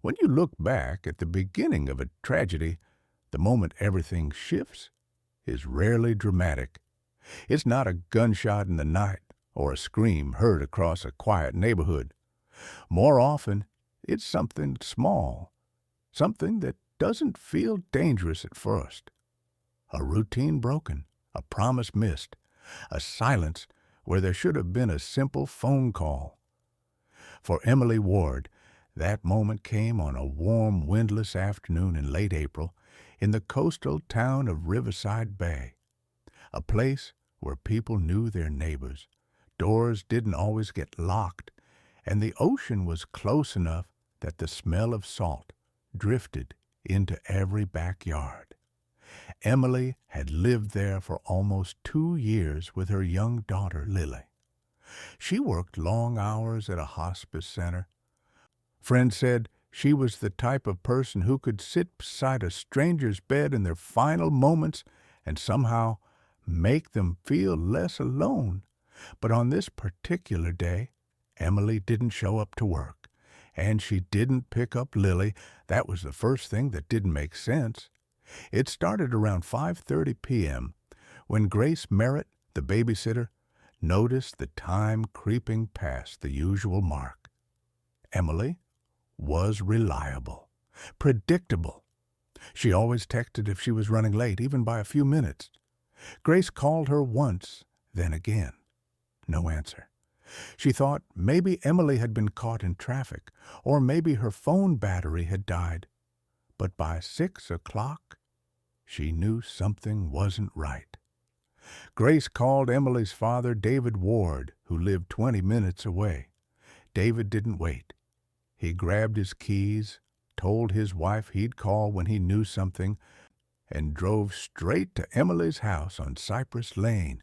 When you look back at the beginning of a tragedy, the moment everything shifts is rarely dramatic. It's not a gunshot in the night or a scream heard across a quiet neighborhood. More often, it's something small, something that doesn't feel dangerous at first. A routine broken, a promise missed, a silence where there should have been a simple phone call. For Emily Ward, that moment came on a warm, windless afternoon in late April in the coastal town of Riverside Bay, a place where people knew their neighbors. Doors didn't always get locked, and the ocean was close enough that the smell of salt drifted into every backyard. Emily had lived there for almost 2 years with her young daughter, Lily. She worked long hours at a hospice center. Friends said she was the type of person who could sit beside a stranger's bed in their final moments and somehow make them feel less alone. But on this particular day, Emily didn't show up to work, and she didn't pick up Lily. That was the first thing that didn't make sense. It started around 5:30 p.m. when Grace Merritt, the babysitter, noticed the time creeping past the usual mark. Emily was reliable, predictable. She always texted if she was running late, even by a few minutes. Grace called her once, then again. No answer. She thought maybe Emily had been caught in traffic, or maybe her phone battery had died. But by 6 o'clock, she knew something wasn't right. Grace called Emily's father, David Ward, who lived 20 minutes away. David didn't wait. He grabbed his keys, told his wife he'd call when he knew something, and drove straight to Emily's house on Cypress Lane,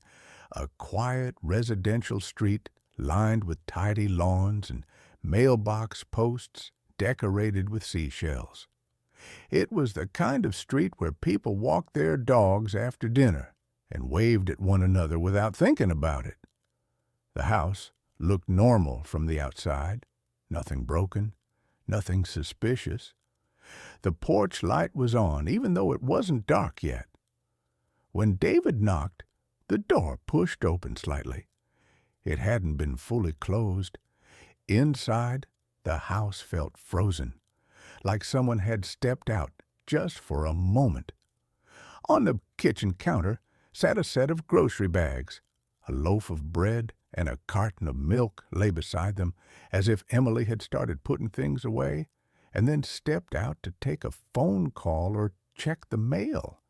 a quiet residential street lined with tidy lawns and mailbox posts decorated with seashells. It was the kind of street where people walked their dogs after dinner and waved at one another without thinking about it. The house looked normal from the outside. Nothing broken, nothing suspicious. The porch light was on, even though it wasn't dark yet. When David knocked, the door pushed open slightly. It hadn't been fully closed. Inside, the house felt frozen, like someone had stepped out just for a moment. On the kitchen counter sat a set of grocery bags. A loaf of bread and a carton of milk lay beside them, as if Emily had started putting things away and then stepped out to take a phone call or check the mail.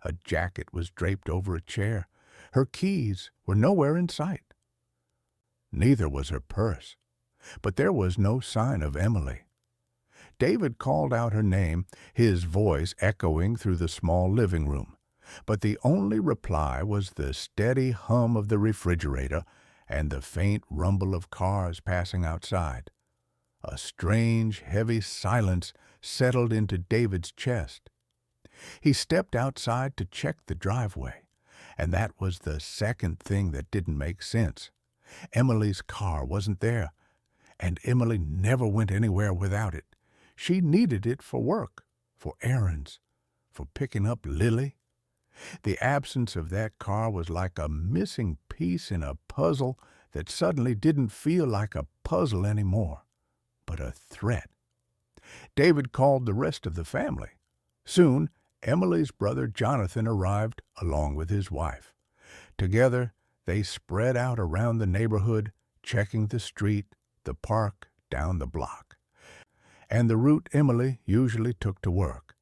A jacket was draped over a chair. Her keys were nowhere in sight. Neither was her purse, but there was no sign of Emily. David called out her name, his voice echoing through the small living room, but the only reply was the steady hum of the refrigerator and the faint rumble of cars passing outside. A strange, heavy silence settled into David's chest. He stepped outside to check the driveway, and that was the second thing that didn't make sense. Emily's car wasn't there, and Emily never went anywhere without it. She needed it for work, for errands, for picking up Lily. The absence of that car was like a missing piece in a puzzle that suddenly didn't feel like a puzzle anymore, but a threat. David called the rest of the family. Soon, Emily's brother Jonathan arrived along with his wife. Together, they spread out around the neighborhood, checking the street, the park, down the block, and the route Emily usually took to work.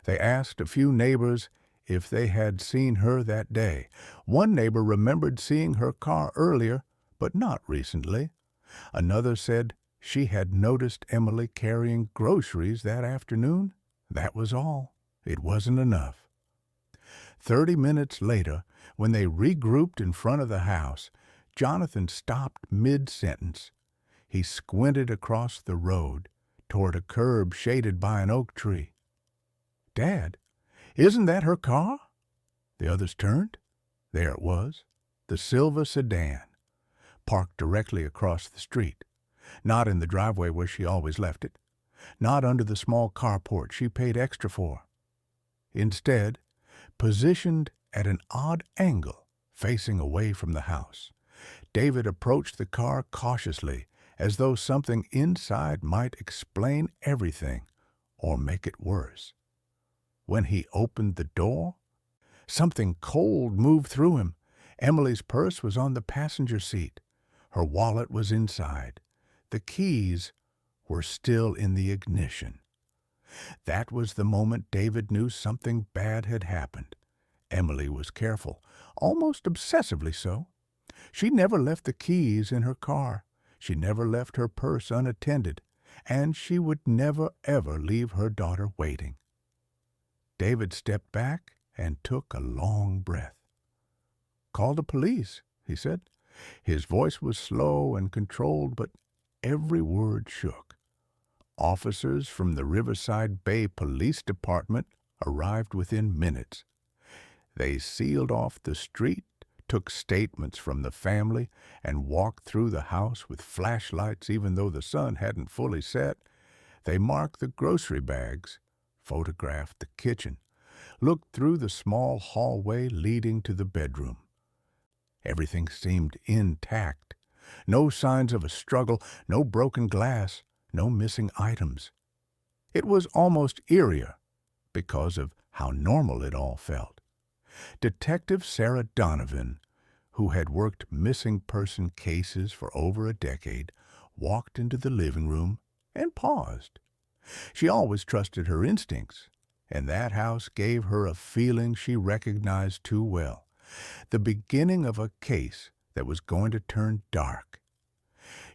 They asked a few neighbors if they had seen her that day. One neighbor remembered seeing her car earlier, but not recently. Another said she had noticed Emily carrying groceries that afternoon. That was all. It wasn't enough. 30 minutes later, when they regrouped in front of the house, Jonathan stopped mid-sentence. He squinted across the road toward a curb shaded by an oak tree. "Dad, isn't that her car?" The others turned. There it was, the silver sedan, parked directly across the street, not in the driveway where she always left it. not under the small carport she paid extra for. Instead, positioned at an odd angle, facing away from the house, David approached the car cautiously, as though something inside might explain everything or make it worse. When he opened the door, something cold moved through him. Emily's purse was on the passenger seat. Her wallet was inside. The keys were still in the ignition. That was the moment David knew something bad had happened. Emily was careful, almost obsessively so. She never left the keys in her car. She never left her purse unattended, and she would never, ever leave her daughter waiting. David stepped back and took a long breath. "Call the police," he said. His voice was slow and controlled, but every word shook. Officers from the Riverside Bay Police Department arrived within minutes. They sealed off the street, took statements from the family, and walked through the house with flashlights even though the sun hadn't fully set. They marked the grocery bags, photographed the kitchen, looked through the small hallway leading to the bedroom. Everything seemed intact. No signs of a struggle, no broken glass, no missing items. It was almost eerier because of how normal it all felt. Detective Sarah Donovan, who had worked missing person cases for over a decade, walked into the living room and paused. She always trusted her instincts, and that house gave her a feeling she recognized too well. The beginning of a case that was going to turn dark.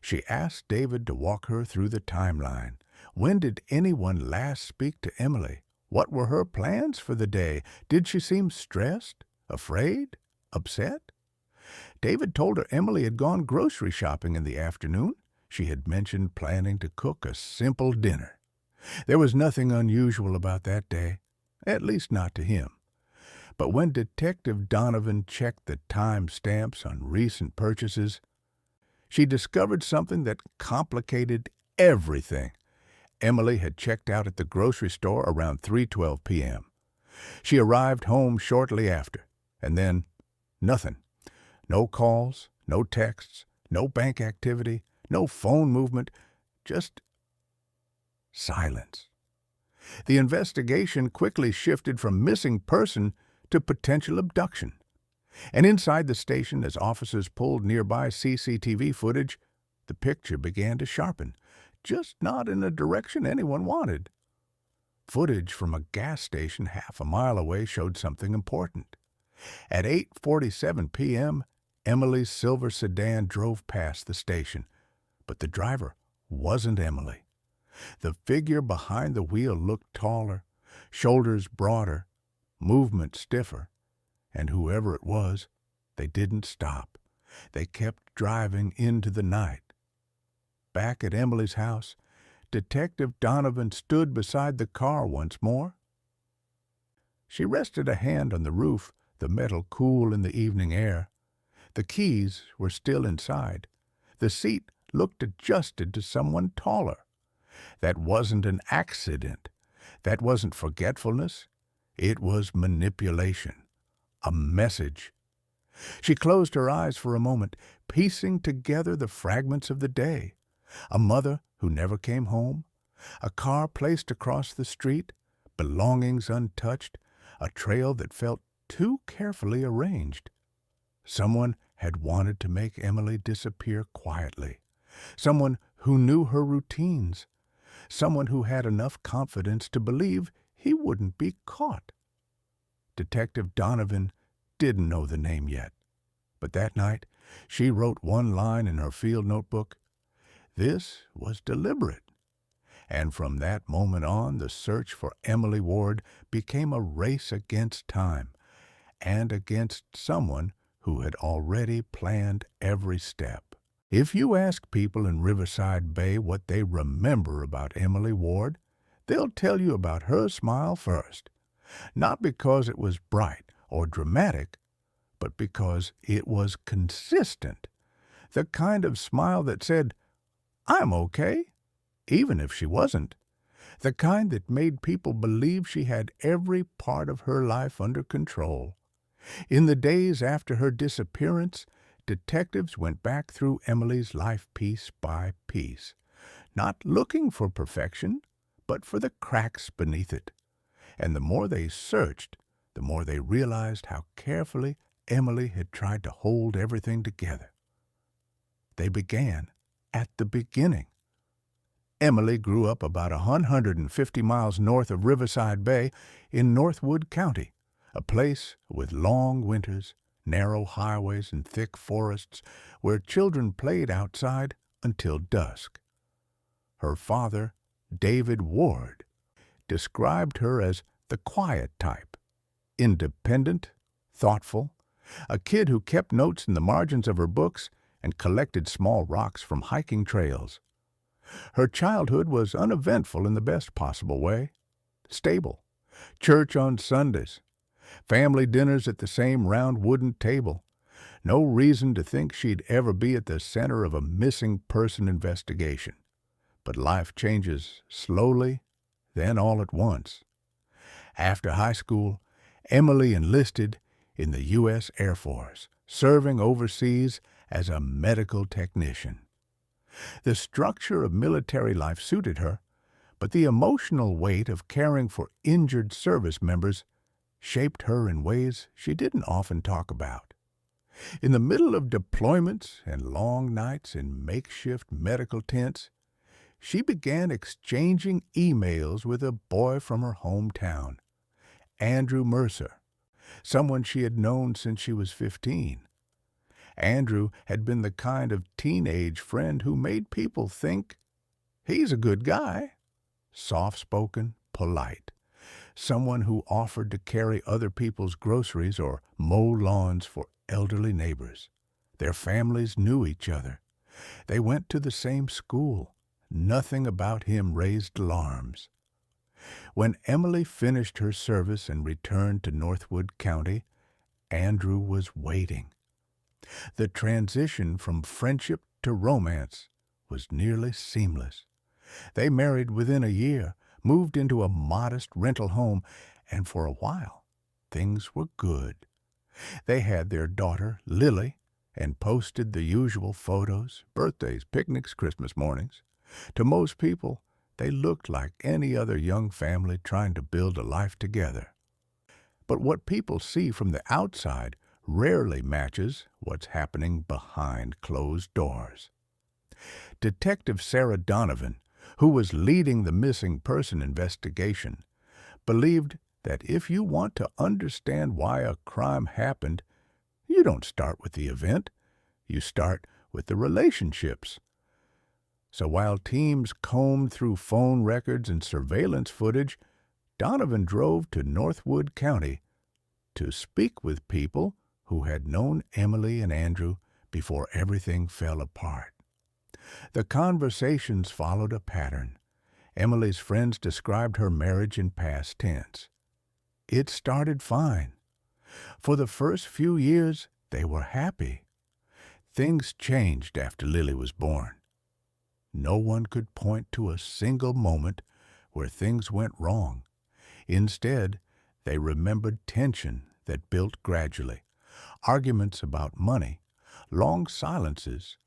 She asked David to walk her through the timeline. When did anyone last speak to Emily? What were her plans for the day? Did she seem stressed, afraid, upset? David told her Emily had gone grocery shopping in the afternoon. She had mentioned planning to cook a simple dinner. There was nothing unusual about that day, at least not to him. But when Detective Donovan checked the time stamps on recent purchases, she discovered something that complicated everything. Emily had checked out at the grocery store around 3:12 p.m. She arrived home shortly after, and then nothing. No calls, no texts, no bank activity, no phone movement, just silence. The investigation quickly shifted from missing person to potential abduction. And inside the station, as officers pulled nearby CCTV footage, the picture began to sharpen, just not in a direction anyone wanted. Footage from a gas station half a mile away showed something important. At 8:47 p.m., Emily's silver sedan drove past the station, but the driver wasn't Emily. The figure behind the wheel looked taller, shoulders broader, movement stiffer, and whoever it was, they didn't stop. They kept driving into the night. Back at Emily's house, Detective Donovan stood beside the car once more. She rested a hand on the roof, the metal cool in the evening air. The keys were still inside. The seat looked adjusted to someone taller. That wasn't an accident. That wasn't forgetfulness. It was manipulation. A message. She closed her eyes for a moment, piecing together the fragments of the day. A mother who never came home, a car placed across the street, belongings untouched, a trail that felt too carefully arranged. Someone had wanted to make Emily disappear quietly. Someone who knew her routines. Someone who had enough confidence to believe he wouldn't be caught. Detective Donovan didn't know the name yet, but that night she wrote one line in her field notebook. This was deliberate. And from that moment on, the search for Emily Ward became a race against time and against someone who had already planned every step. If you ask people in Riverside Bay what they remember about Emily Ward, they'll tell you about her smile first. Not because it was bright or dramatic, but because it was consistent. The kind of smile that said, "I'm okay," even if she wasn't. the kind that made people believe she had every part of her life under control. In the days after her disappearance, detectives went back through Emily's life piece by piece, not looking for perfection, but for the cracks beneath it. And the more they searched, the more they realized how carefully Emily had tried to hold everything together. They began at the beginning. Emily grew up about 150 miles north of Riverside Bay in Northwood County, a place with long winters, narrow highways, and thick forests where children played outside until dusk. Her father, David Ward, described her as the quiet type, independent, thoughtful, a kid who kept notes in the margins of her books and collected small rocks from hiking trails. Her childhood was uneventful in the best possible way. Stable, church on Sundays, family dinners at the same round wooden table. No reason to think she'd ever be at the center of a missing person investigation. But life changes slowly, then all at once. After high school, Emily enlisted in the U.S. Air Force, serving overseas as a medical technician. The structure of military life suited her, but the emotional weight of caring for injured service members shaped her in ways she didn't often talk about. In the middle of deployments and long nights in makeshift medical tents, she began exchanging emails with a boy from her hometown, Andrew Mercer, someone she had known since she was 15. Andrew had been the kind of teenage friend who made people think, he's a good guy, soft-spoken, polite, someone who offered to carry other people's groceries or mow lawns for elderly neighbors. Their families knew each other. They went to the same school. Nothing about him raised alarms. When Emily finished her service and returned to Northwood County, Andrew was waiting. The transition from friendship to romance was nearly seamless. They married within a year, moved into a modest rental home, and for a while, things were good. They had their daughter, Lily, and posted the usual photos, birthdays, picnics, Christmas mornings. To most people, they looked like any other young family trying to build a life together. But what people see from the outside rarely matches what's happening behind closed doors. Detective Sarah Donovan, who was leading the missing person investigation, believed that if you want to understand why a crime happened, you don't start with the event, you start with the relationships. So while teams combed through phone records and surveillance footage, Donovan drove to Northwood County to speak with people who had known Emily and Andrew before everything fell apart. The conversations followed a pattern. Emily's friends described her marriage in past tense. It started fine. For the first few years, they were happy. Things changed after Lily was born. No one could point to a single moment where things went wrong. Instead, they remembered tension that built gradually, arguments about money, long silences,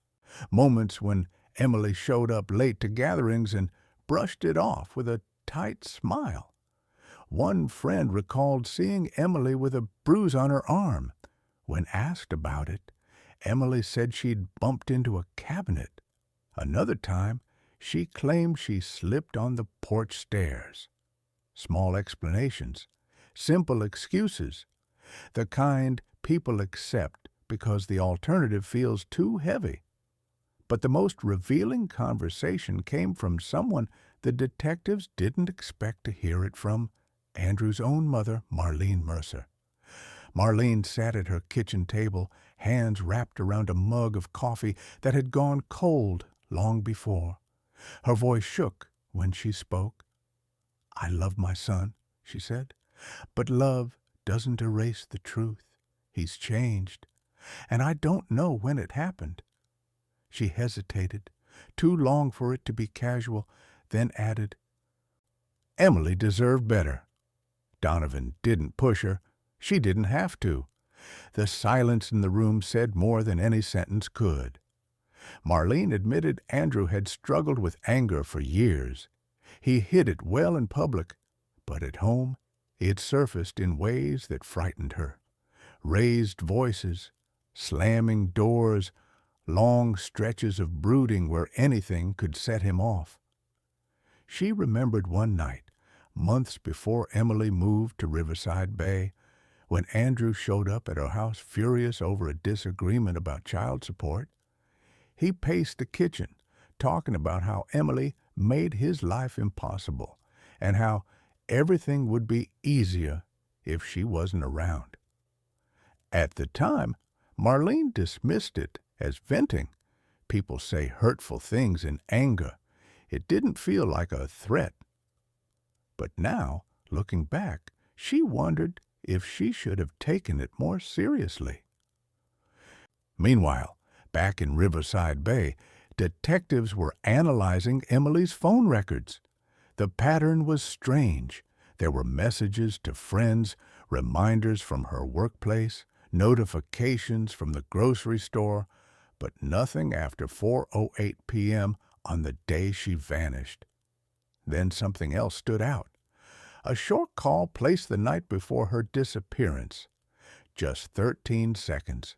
moments when Emily showed up late to gatherings and brushed it off with a tight smile. One friend recalled seeing Emily with a bruise on her arm. When asked about it, Emily said she'd bumped into a cabinet. Another time, she claimed she slipped on the porch stairs. Small explanations, simple excuses, the kind people accept because the alternative feels too heavy. But the most revealing conversation came from someone the detectives didn't expect to hear it from, Andrew's own mother, Marlene Mercer. Marlene sat at her kitchen table, hands wrapped around a mug of coffee that had gone cold long before. Her voice shook when she spoke. "I love my son," she said, "but love doesn't erase the truth. He's changed, and I don't know when it happened." She hesitated, too long for it to be casual, then added, Emily deserved better. Donovan didn't push her. She didn't have to. The silence in the room said more than any sentence could. Marlene admitted Andrew had struggled with anger for years. He hid it well in public, but at home it surfaced in ways that frightened her. Raised voices, slamming doors, long stretches of brooding where anything could set him off. She remembered one night, months before Emily moved to Riverside Bay, when Andrew showed up at her house furious over a disagreement about child support. He paced the kitchen, talking about how Emily made his life impossible and how everything would be easier if she wasn't around. At the time, Marlene dismissed it as venting. People say hurtful things in anger. It didn't feel like a threat. But now, looking back, she wondered if she should have taken it more seriously. Meanwhile, back in Riverside Bay, detectives were analyzing Emily's phone records. The pattern was strange. There were messages to friends, reminders from her workplace, notifications from the grocery store, but nothing after 4:08 p.m. on the day she vanished. Then something else stood out. A short call placed the night before her disappearance. Just 13 seconds.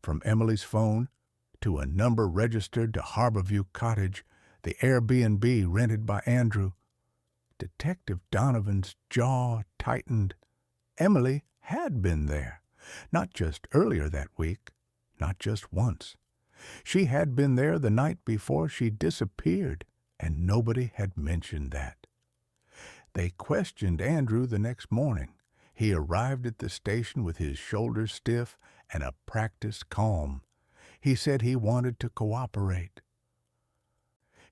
From Emily's phone to a number registered to Harborview Cottage, the Airbnb rented by Andrew. Detective Donovan's jaw tightened. Emily had been there. Not just earlier that week, not just once. She had been there the night before she disappeared, and nobody had mentioned that. They questioned Andrew the next morning. He arrived at the station with his shoulders stiff and a practiced calm. He said he wanted to cooperate.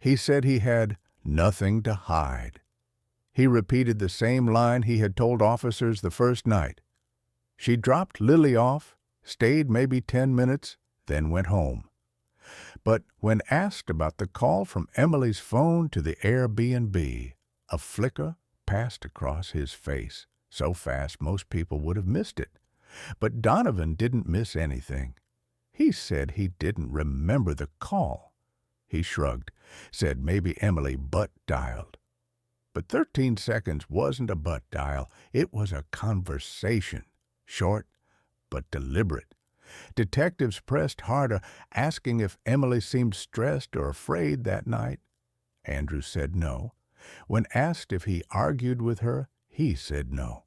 He said he had nothing to hide. He repeated the same line he had told officers the first night. She dropped Lily off, stayed maybe 10 minutes, then went home. But when asked about the call from Emily's phone to the Airbnb, a flicker passed across his face, so fast most people would have missed it. But Donovan didn't miss anything. He said he didn't remember the call. He shrugged, said maybe Emily butt-dialed. But 13 seconds wasn't a butt dial. It was a conversation, short but deliberate. Detectives pressed harder, asking if Emily seemed stressed or afraid that night. Andrew said no. When asked if he argued with her, he said no.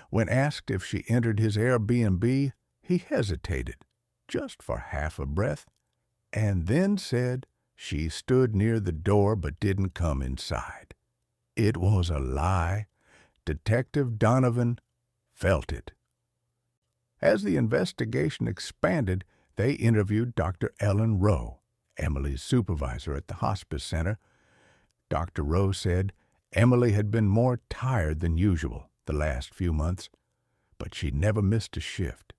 When asked if she entered his Airbnb, he hesitated, just for half a breath, and then said she stood near the door but didn't come inside. It was a lie. Detective Donovan felt it. As the investigation expanded, they interviewed Dr. Ellen Rowe, Emily's supervisor at the hospice center. Dr. Rowe said Emily had been more tired than usual the last few months, but she never missed a shift.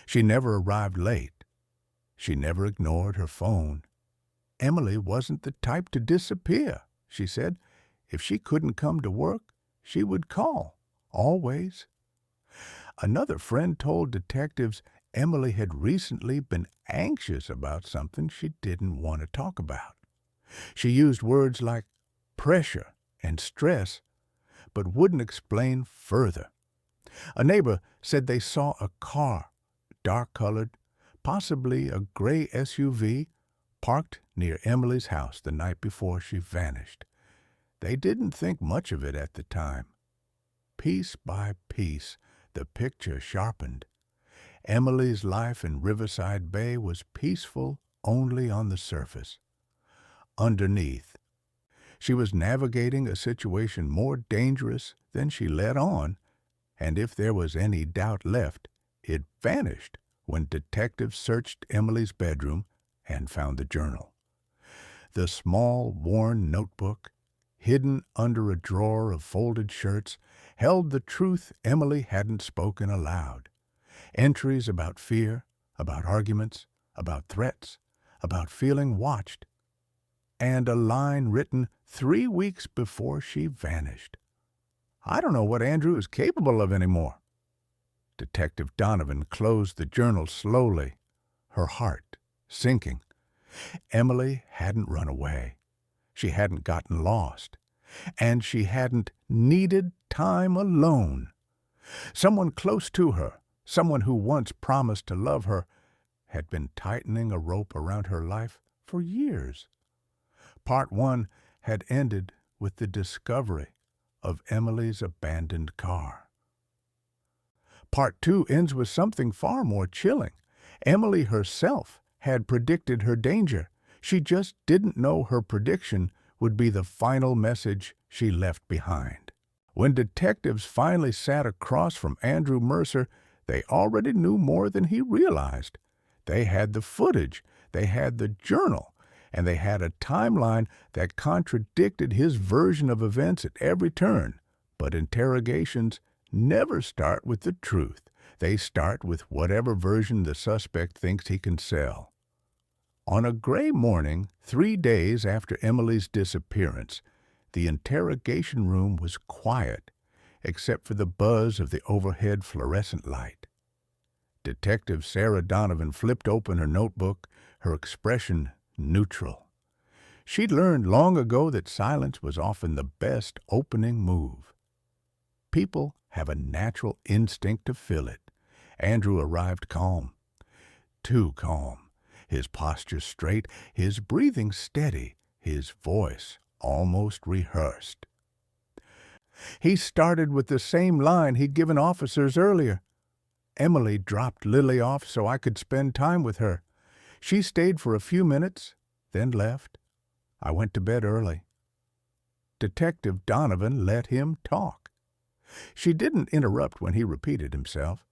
She never arrived late. She never ignored her phone. Emily wasn't the type to disappear, she said. If she couldn't come to work, she would call, always. Another friend told detectives Emily had recently been anxious about something she didn't want to talk about. She used words like pressure and stress, but wouldn't explain further. A neighbor said they saw a car, dark-colored, possibly a gray SUV, parked near Emily's house the night before she vanished. They didn't think much of it at the time. Piece by piece, the picture sharpened. Emily's life in Riverside Bay was peaceful only on the surface. Underneath, she was navigating a situation more dangerous than she let on, and if there was any doubt left, it vanished when detectives searched Emily's bedroom and found the journal. The small, worn notebook, hidden under a drawer of folded shirts, held the truth Emily hadn't spoken aloud. Entries about fear, about arguments, about threats, about feeling watched. And a line written 3 weeks before she vanished. I don't know what Andrew is capable of anymore. Detective Donovan closed the journal slowly, her heart sinking. Emily hadn't run away. She hadn't gotten lost. And she hadn't needed time alone. Someone close to her, someone who once promised to love her, had been tightening a rope around her life for years. Part 1 had ended with the discovery of Emily's abandoned car. Part 2 ends with something far more chilling. Emily herself had predicted her danger. She just didn't know her prediction would be the final message she left behind. When detectives finally sat across from Andrew Mercer, they already knew more than he realized. They had the footage, they had the journal, and they had a timeline that contradicted his version of events at every turn. But interrogations never start with the truth. They start with whatever version the suspect thinks he can sell. On a gray morning, 3 days after Emily's disappearance, the interrogation room was quiet, except for the buzz of the overhead fluorescent light. Detective Sarah Donovan flipped open her notebook, her expression neutral. She'd learned long ago that silence was often the best opening move. People have a natural instinct to fill it. Andrew arrived calm. Too calm. His posture straight, his breathing steady, his voice almost rehearsed. He started with the same line he'd given officers earlier. Emily dropped Lily off so I could spend time with her. She stayed for a few minutes, then left. I went to bed early. Detective Donovan let him talk. She didn't interrupt when he repeated himself.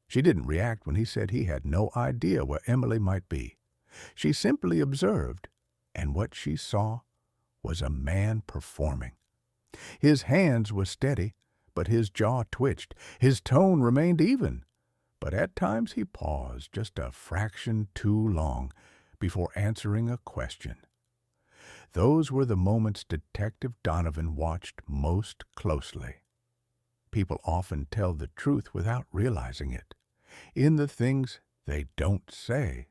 She didn't react when he said he had no idea where Emily might be. She simply observed, and what she saw was a man performing. His hands were steady, but his jaw twitched. His tone remained even, but at times he paused just a fraction too long before answering a question. Those were the moments Detective Donovan watched most closely. People often tell the truth without realizing it, in the things they don't say.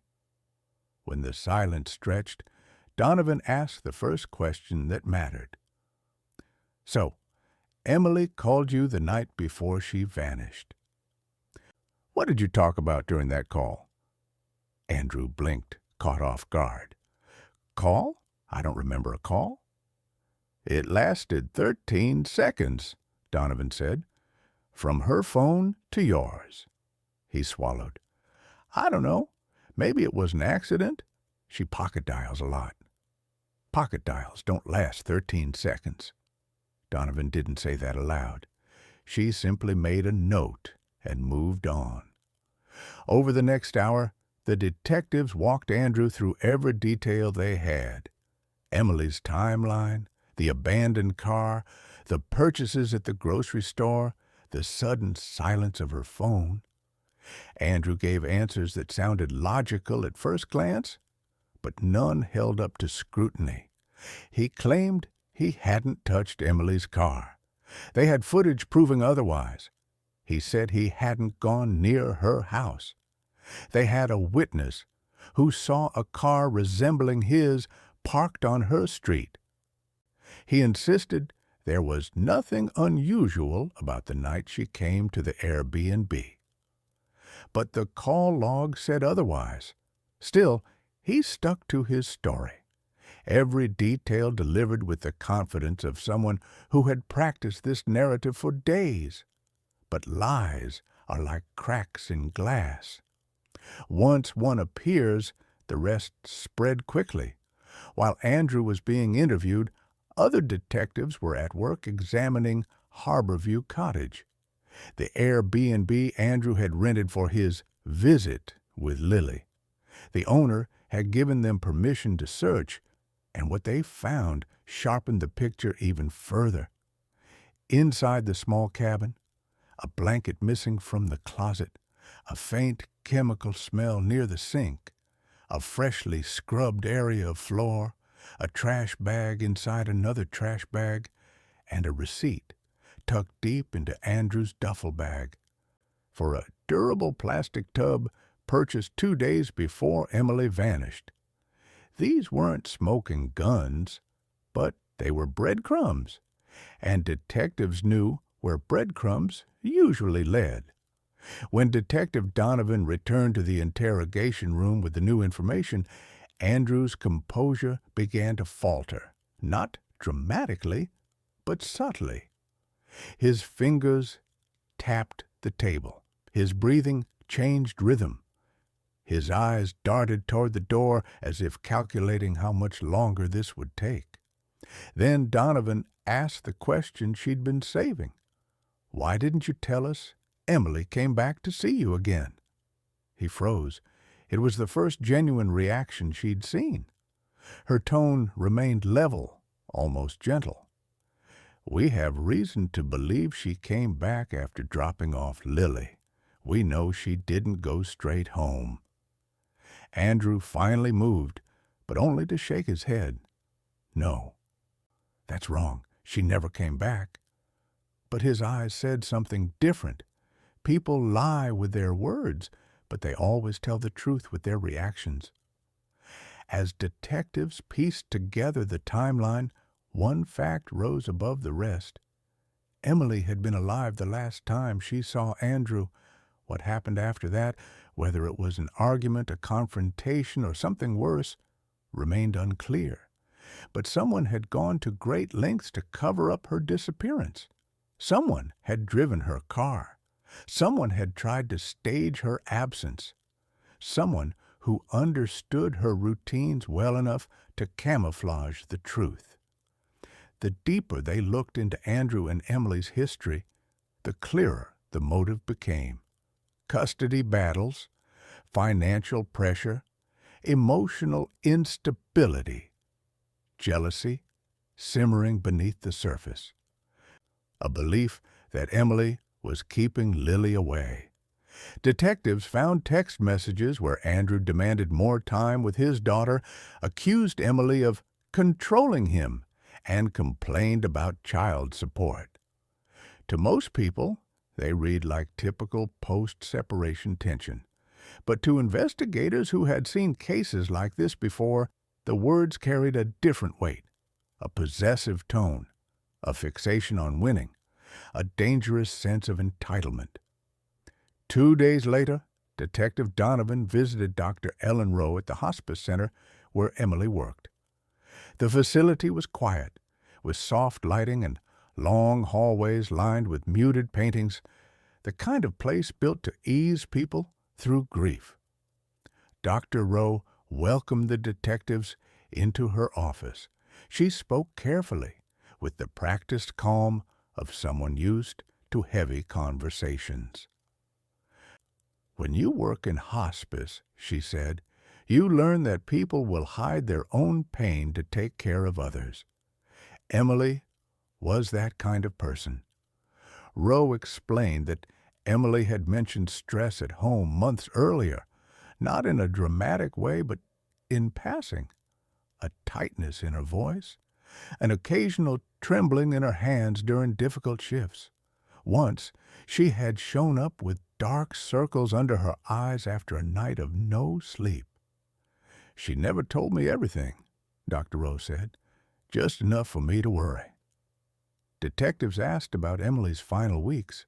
When the silence stretched, Donovan asked the first question that mattered. So, Emily called you the night before she vanished. What did you talk about during that call? Andrew blinked, caught off guard. Call? I don't remember a call. It lasted 13 seconds, Donovan said. From her phone to yours. He swallowed. I don't know. Maybe it was an accident. She pocket dials a lot. Pocket dials don't last 13 seconds. Donovan didn't say that aloud. She simply made a note and moved on. Over the next hour, the detectives walked Andrew through every detail they had. Emily's timeline, the abandoned car, the purchases at the grocery store, the sudden silence of her phone. Andrew gave answers that sounded logical at first glance, but none held up to scrutiny. He claimed he hadn't touched Emily's car. They had footage proving otherwise. He said he hadn't gone near her house. They had a witness who saw a car resembling his parked on her street. He insisted there was nothing unusual about the night she came to the Airbnb. But the call log said otherwise. Still, he stuck to his story. Every detail delivered with the confidence of someone who had practiced this narrative for days. But lies are like cracks in glass. Once one appears, the rest spread quickly. While Andrew was being interviewed, other detectives were at work examining Harborview Cottage, the Airbnb Andrew had rented for his visit with Lily. The owner had given them permission to search, and what they found sharpened the picture even further. Inside the small cabin, a blanket missing from the closet, a faint chemical smell near the sink, a freshly scrubbed area of floor, a trash bag inside another trash bag, and a receipt tucked deep into Andrew's duffel bag, for a durable plastic tub purchased 2 days before Emily vanished. These weren't smoking guns, but they were breadcrumbs, and detectives knew where breadcrumbs usually led. When Detective Donovan returned to the interrogation room with the new information, Andrew's composure began to falter, not dramatically, but subtly. His fingers tapped the table. His breathing changed rhythm. His eyes darted toward the door as if calculating how much longer this would take. Then Donovan asked the question she'd been saving. "Why didn't you tell us Emily came back to see you again?" He froze. It was the first genuine reaction she'd seen. Her tone remained level, almost gentle. "We have reason to believe she came back after dropping off Lily. We know she didn't go straight home." Andrew finally moved, but only to shake his head. "No, that's wrong. She never came back." But his eyes said something different. People lie with their words, but they always tell the truth with their reactions. As detectives pieced together the timeline, one fact rose above the rest. Emily had been alive the last time she saw Andrew. What happened after that, whether it was an argument, a confrontation, or something worse, remained unclear. But someone had gone to great lengths to cover up her disappearance. Someone had driven her car. Someone had tried to stage her absence. Someone who understood her routines well enough to camouflage the truth. The deeper they looked into Andrew and Emily's history, the clearer the motive became. Custody battles, financial pressure, emotional instability, jealousy simmering beneath the surface. A belief that Emily was keeping Lily away. Detectives found text messages where Andrew demanded more time with his daughter, accused Emily of controlling him, and complained about child support. To most people, they read like typical post-separation tension. But to investigators who had seen cases like this before, the words carried a different weight, a possessive tone, a fixation on winning, a dangerous sense of entitlement. 2 days later, Detective Donovan visited Dr. Ellen Rowe at the hospice center where Emily worked. The facility was quiet, with soft lighting and long hallways lined with muted paintings, the kind of place built to ease people through grief. Dr. Rowe welcomed the detectives into her office. She spoke carefully, with the practiced calm of someone used to heavy conversations. "When you work in hospice," she said, "you learn that people will hide their own pain to take care of others. Emily was that kind of person." Rowe explained that Emily had mentioned stress at home months earlier, not in a dramatic way, but in passing. A tightness in her voice, an occasional trembling in her hands during difficult shifts. Once, she had shown up with dark circles under her eyes after a night of no sleep. "She never told me everything," Dr. Rowe said, "just enough for me to worry." Detectives asked about Emily's final weeks.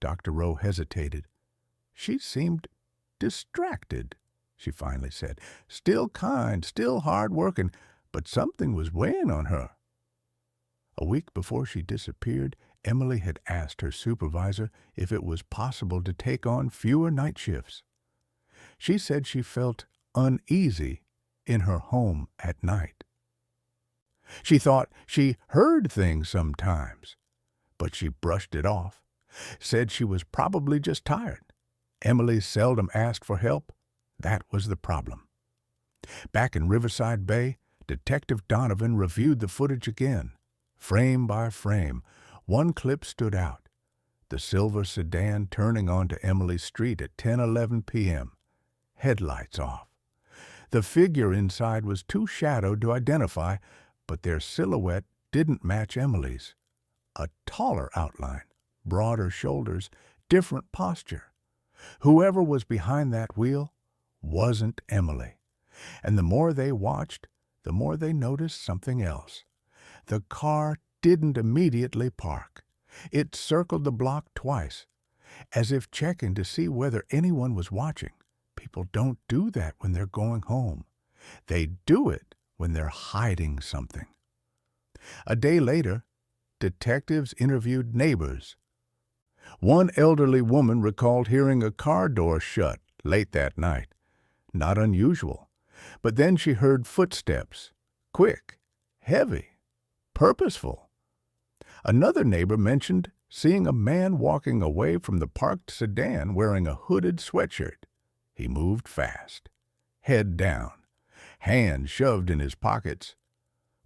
Dr. Rowe hesitated. "She seemed distracted," she finally said. "Still kind, still hard-working, but something was weighing on her." A week before she disappeared, Emily had asked her supervisor if it was possible to take on fewer night shifts. She said she felt uneasy in her home at night. She thought she heard things sometimes, but she brushed it off, said she was probably just tired. Emily seldom asked for help. That was the problem. Back in Riverside Bay, Detective Donovan reviewed the footage again. Frame by frame, one clip stood out. The silver sedan turning onto Emily's street at 10:11 p.m. Headlights off. The figure inside was too shadowed to identify, but their silhouette didn't match Emily's. A taller outline, broader shoulders, different posture. Whoever was behind that wheel wasn't Emily. And the more they watched, the more they noticed something else. The car didn't immediately park. It circled the block twice, as if checking to see whether anyone was watching. People don't do that when they're going home. They do it when they're hiding something. A day later, detectives interviewed neighbors. One elderly woman recalled hearing a car door shut late that night. Not unusual. But then she heard footsteps. Quick, heavy, purposeful. Another neighbor mentioned seeing a man walking away from the parked sedan wearing a hooded sweatshirt. He moved fast, head down, hands shoved in his pockets.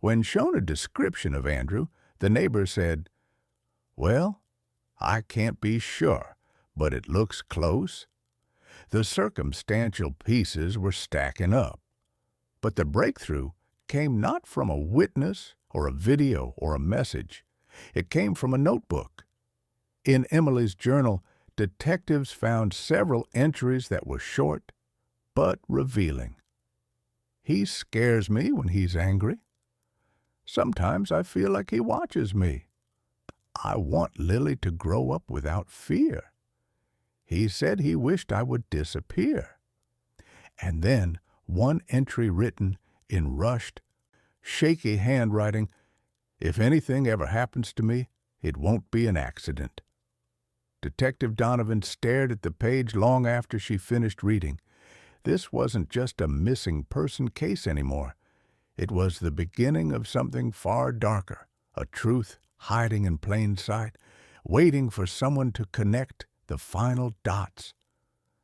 When shown a description of Andrew, the neighbor said, "Well, I can't be sure, but it looks close." The circumstantial pieces were stacking up. But the breakthrough came not from a witness or a video or a message. It came from a notebook. In Emily's journal, detectives found several entries that were short but revealing. "He scares me when he's angry. Sometimes I feel like he watches me. I want Lily to grow up without fear. He said he wished I would disappear." And then one entry written in rushed, shaky handwriting, "If anything ever happens to me, it won't be an accident." Detective Donovan stared at the page long after she finished reading. This wasn't just a missing person case anymore. It was the beginning of something far darker, a truth hiding in plain sight, waiting for someone to connect the final dots.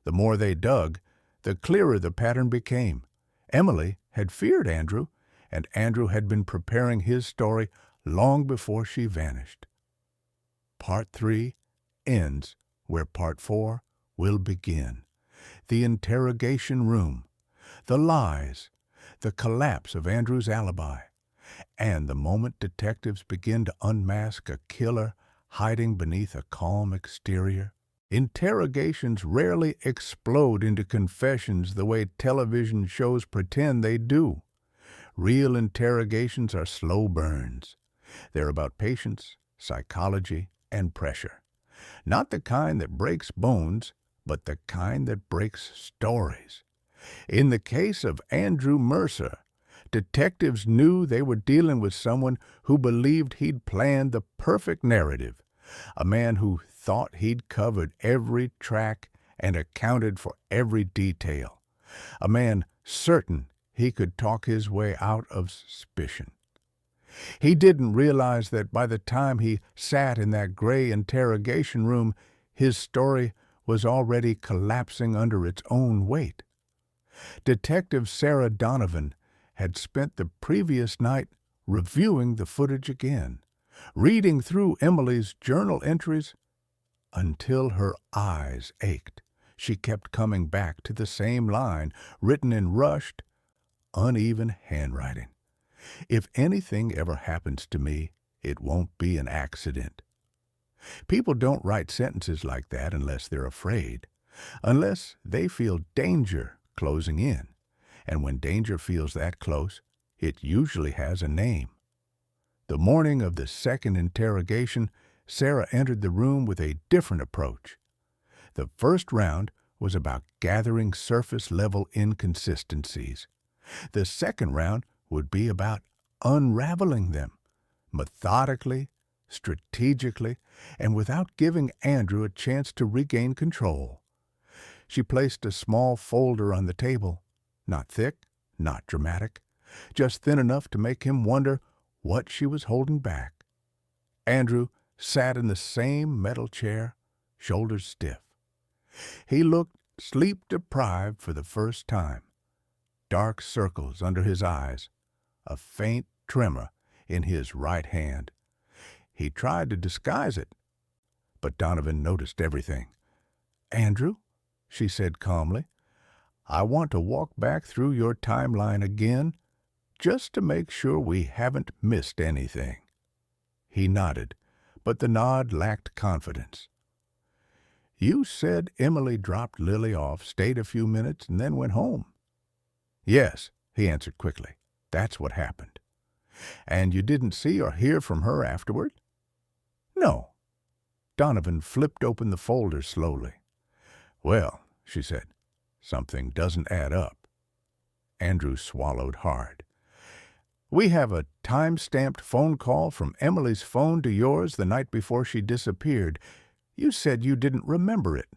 The more they dug, the clearer the pattern became. Emily had feared Andrew, and Andrew had been preparing his story long before she vanished. Part 3 ends where Part 4 will begin. The interrogation room, the lies, the collapse of Andrew's alibi, and the moment detectives begin to unmask a killer hiding beneath a calm exterior. Interrogations rarely explode into confessions the way television shows pretend they do. Real interrogations are slow burns. They're about patience, psychology, and pressure. Not the kind that breaks bones, but the kind that breaks stories. In the case of Andrew Mercer, detectives knew they were dealing with someone who believed he'd planned the perfect narrative, a man who thought he'd covered every track and accounted for every detail, a man certain he could talk his way out of suspicion. He didn't realize that by the time he sat in that gray interrogation room, his story was already collapsing under its own weight. Detective Sarah Donovan had spent the previous night reviewing the footage again, reading through Emily's journal entries until her eyes ached. She kept coming back to the same line, written in rushed, uneven handwriting. "If anything ever happens to me, it won't be an accident." People don't write sentences like that unless they're afraid, unless they feel danger closing in. And when danger feels that close, it usually has a name. The morning of the second interrogation, Sarah entered the room with a different approach. The first round was about gathering surface-level inconsistencies. The second round would be about unraveling them, methodically, strategically, and without giving Andrew a chance to regain control. She placed a small folder on the table, not thick, not dramatic, just thin enough to make him wonder what she was holding back. Andrew sat in the same metal chair, shoulders stiff. He looked sleep-deprived for the first time. Dark circles under his eyes, a faint tremor in his right hand. He tried to disguise it, but Donovan noticed everything. "Andrew," she said calmly, "I want to walk back through your timeline again, just to make sure we haven't missed anything." He nodded, but the nod lacked confidence. "You said Emily dropped Lily off, stayed a few minutes, and then went home." "Yes," he answered quickly. "That's what happened." "And you didn't see or hear from her afterward?" "No." Donovan flipped open the folder slowly. "Well," she said, "something doesn't add up." Andrew swallowed hard. "We have a time-stamped phone call from Emily's phone to yours the night before she disappeared. You said you didn't remember it."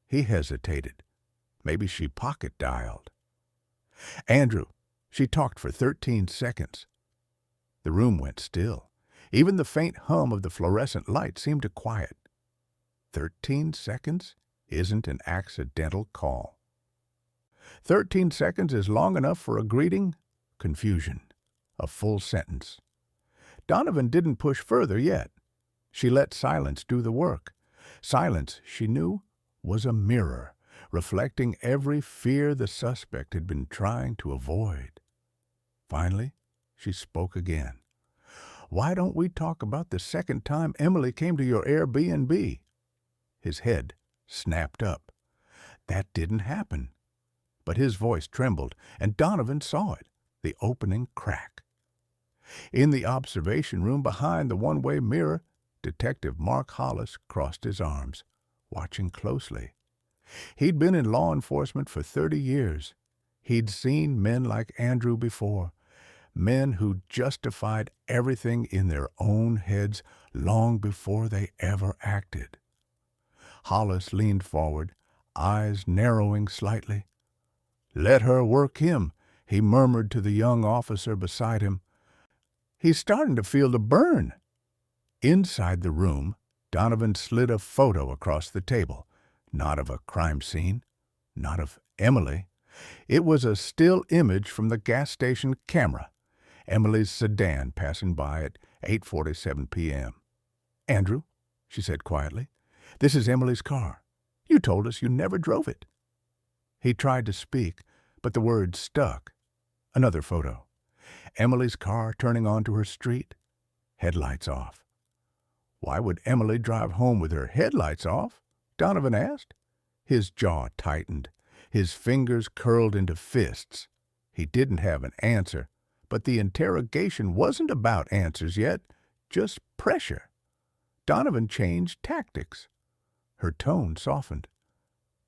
He hesitated. Maybe she pocket-dialed. "Andrew, she talked for 13 seconds. The room went still. Even the faint hum of the fluorescent light seemed to quiet. 13 seconds isn't an accidental call. 13 seconds is long enough for a greeting, confusion, a full sentence. Donovan didn't push further yet. She let silence do the work. Silence, she knew, was a mirror, reflecting every fear the suspect had been trying to avoid. Finally, she spoke again. "Why don't we talk about the second time Emily came to your Airbnb?" His head snapped up. That didn't happen. But his voice trembled, and Donovan saw it, the opening crack. In the observation room behind the one-way mirror, Detective Mark Hollis crossed his arms, watching closely. He'd been in law enforcement for 30 years. He'd seen men like Andrew before, men who justified everything in their own heads long before they ever acted. Hollis leaned forward, eyes narrowing slightly. "Let her work him," he murmured to the young officer beside him. "He's starting to feel the burn." Inside the room, Donovan slid a photo across the table, not of a crime scene, not of Emily. It was a still image from the gas station camera, Emily's sedan passing by at 8:47 p.m. "Andrew," she said quietly, "this is Emily's car. You told us you never drove it." He tried to speak, but the words stuck. Another photo. Emily's car turning onto her street, headlights off. "Why would Emily drive home with her headlights off?" Donovan asked. His jaw tightened. His fingers curled into fists. He didn't have an answer, but the interrogation wasn't about answers yet, just pressure. Donovan changed tactics. Her tone softened.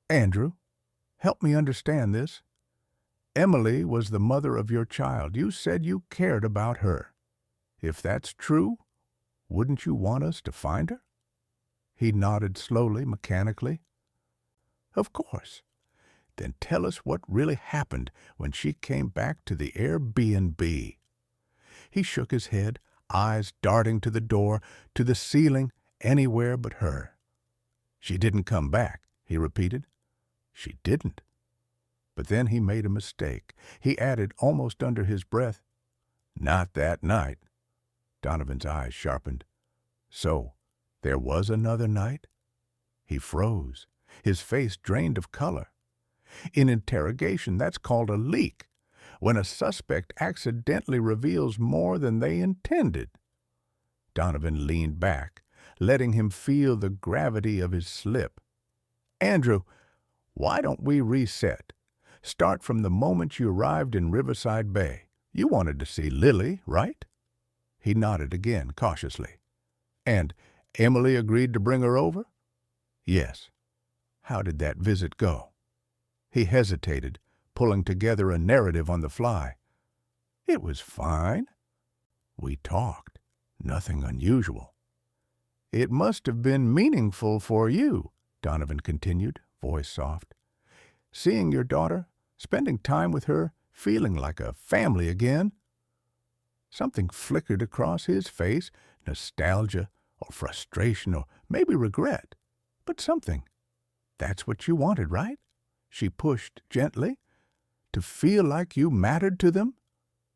"Andrew, help me understand this. Emily was the mother of your child. You said you cared about her. If that's true, wouldn't you want us to find her?" He nodded slowly, mechanically. "Of course." "Then tell us what really happened when she came back to the Airbnb." He shook his head, eyes darting to the door, to the ceiling, anywhere but her. "She didn't come back," he repeated. "She didn't." But then he made a mistake. He added, almost under his breath, "Not that night." Donovan's eyes sharpened. "So, there was another night?" He froze, his face drained of color. In interrogation, that's called a leak, when a suspect accidentally reveals more than they intended. Donovan leaned back, letting him feel the gravity of his slip. "Andrew, why don't we reset? Start from the moment you arrived in Riverside Bay. You wanted to see Lily, right?" He nodded again, cautiously. "And Emily agreed to bring her over?" "Yes." "How did that visit go?" He hesitated, pulling together a narrative on the fly. "It was fine. We talked. Nothing unusual." "It must have been meaningful for you," Donovan continued, voice soft. "Seeing your daughter, spending time with her, feeling like a family again." Something flickered across his face, nostalgia or frustration or maybe regret, but something. "That's what you wanted, right?" She pushed gently. "To feel like you mattered to them?"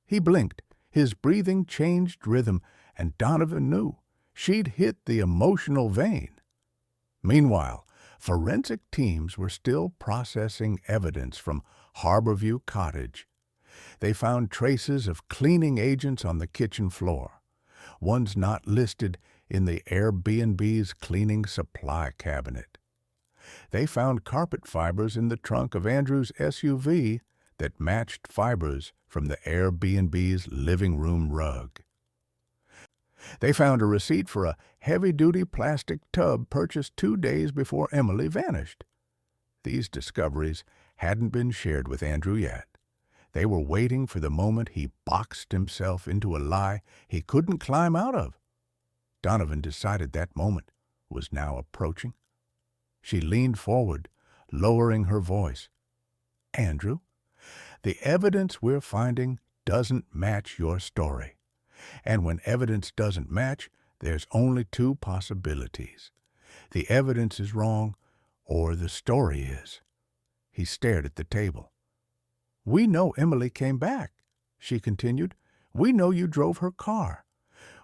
He blinked. His breathing changed rhythm, and Donovan knew she'd hit the emotional vein. Meanwhile, forensic teams were still processing evidence from Harborview Cottage. They found traces of cleaning agents on the kitchen floor, ones not listed in the Airbnb's cleaning supply cabinet. They found carpet fibers in the trunk of Andrew's SUV that matched fibers from the Airbnb's living room rug. They found a receipt for a heavy-duty plastic tub purchased 2 days before Emily vanished. These discoveries hadn't been shared with Andrew yet. They were waiting for the moment he boxed himself into a lie he couldn't climb out of. Donovan decided that moment was now approaching. She leaned forward, lowering her voice. "Andrew, the evidence we're finding doesn't match your story. And when evidence doesn't match, there's only 2 possibilities. The evidence is wrong, or the story is." He stared at the table. "We know Emily came back," she continued. "We know you drove her car.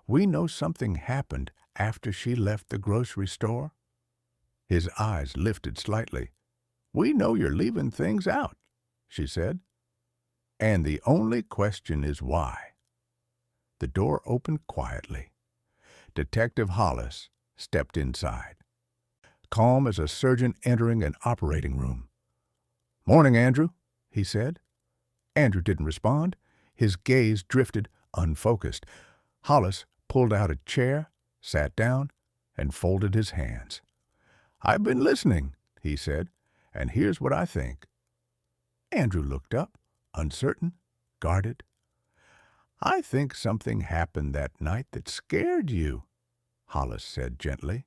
We know something happened after she left the grocery store." His eyes lifted slightly. "We know you're leaving things out," she said. "And the only question is why." The door opened quietly. Detective Hollis stepped inside, calm as a surgeon entering an operating room. "Morning, Andrew," he said. Andrew didn't respond. His gaze drifted, unfocused. Hollis pulled out a chair, sat down, and folded his hands. "I've been listening," he said, "and here's what I think." Andrew looked up, uncertain, guarded. "I think something happened that night that scared you," Hollis said gently.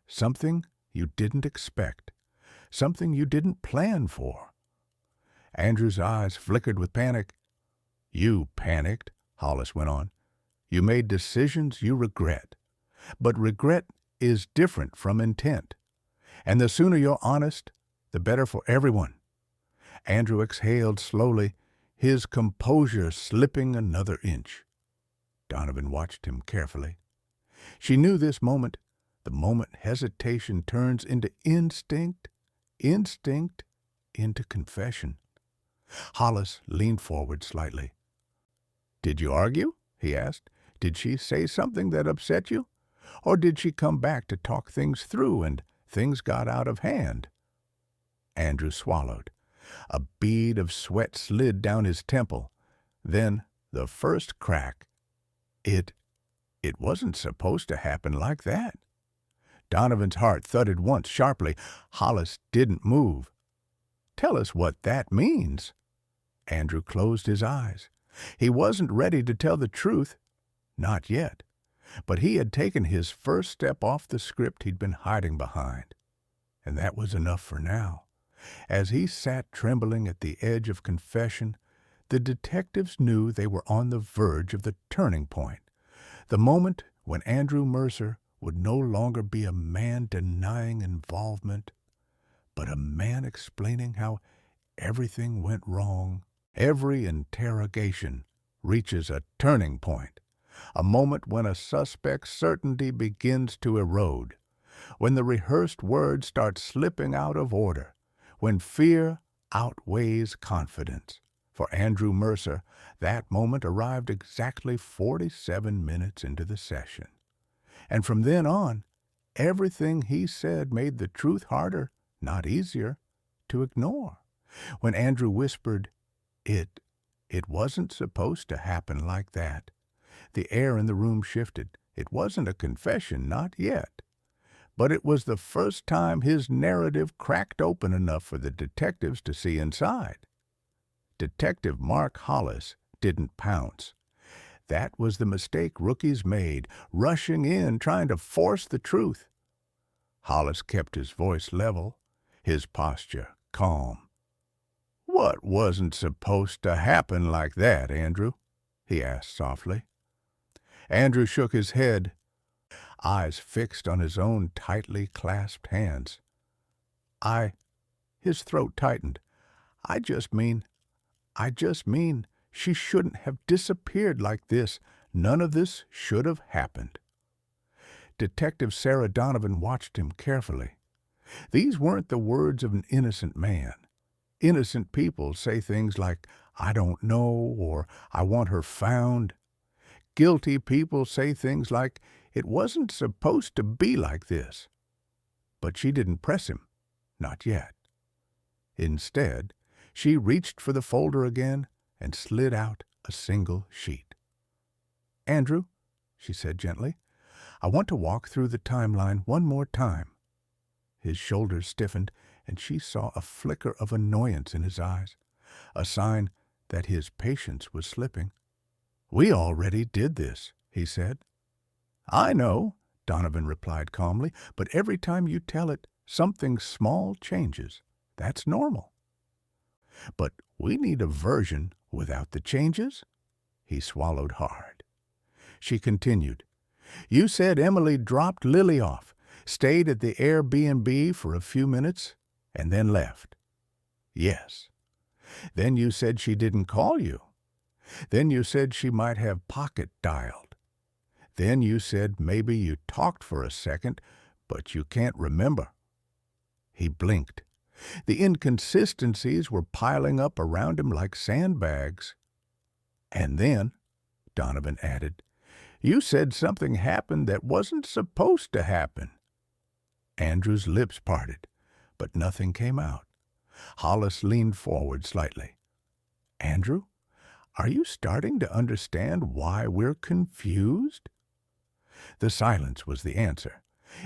"Something you didn't expect. Something you didn't plan for." Andrew's eyes flickered with panic. "You panicked," Hollis went on. "You made decisions you regret. But regret is different from intent. And the sooner you're honest, the better for everyone." Andrew exhaled slowly, his composure slipping another inch. Donovan watched him carefully. She knew this moment, the moment hesitation turns into instinct, instinct into confession. Hollis leaned forward slightly. "Did you argue?" he asked. "Did she say something that upset you? Or did she come back to talk things through and things got out of hand?" Andrew swallowed. A bead of sweat slid down his temple. Then the first crack. It wasn't supposed to happen like that. Donovan's heart thudded once sharply. Hollis didn't move. "Tell us what that means." Andrew closed his eyes. He wasn't ready to tell the truth. Not yet. But he had taken his first step off the script he'd been hiding behind. And that was enough for now. As he sat trembling at the edge of confession, the detectives knew they were on the verge of the turning point, the moment when Andrew Mercer would no longer be a man denying involvement, but a man explaining how everything went wrong. Every interrogation reaches a turning point, a moment when a suspect's certainty begins to erode, when the rehearsed words start slipping out of order, when fear outweighs confidence. For Andrew Mercer, that moment arrived exactly 47 minutes into the session. And from then on, everything he said made the truth harder, not easier, to ignore. When Andrew whispered, It wasn't supposed to happen like that," the air in the room shifted. It wasn't a confession, not yet. But it was the first time his narrative cracked open enough for the detectives to see inside. Detective Mark Hollis didn't pounce. That was the mistake rookies made, rushing in, trying to force the truth. Hollis kept his voice level, his posture calm. "What wasn't supposed to happen like that, Andrew?" he asked softly. Andrew shook his head, eyes fixed on his own tightly clasped hands. His throat tightened. I just mean she shouldn't have disappeared like this. None of this should have happened." Detective Sarah Donovan watched him carefully. These weren't the words of an innocent man. Innocent people say things like, "I don't know," or "I want her found." Guilty people say things like, It wasn't supposed to be like this. But she didn't press him. Not yet. Instead, she reached for the folder again and slid out a single sheet. "Andrew," she said gently, "I want to walk through the timeline one more time." His shoulders stiffened, and she saw a flicker of annoyance in his eyes, a sign that his patience was slipping. "We already did this," he said. "I know," Donovan replied calmly, "but every time you tell it, something small changes. That's normal." "But we need a version without the changes?" He swallowed hard. She continued, "You said Emily dropped Lily off, stayed at the Airbnb for a few minutes, and then left." "Yes." "Then you said she didn't call you. Then you said she might have pocket dialed. Then you said maybe you talked for a second, but you can't remember." He blinked. The inconsistencies were piling up around him like sandbags. "And then," Donovan added, "you said something happened that wasn't supposed to happen." Andrew's lips parted, but nothing came out. Hollis leaned forward slightly. "Andrew, are you starting to understand why we're confused?" The silence was the answer.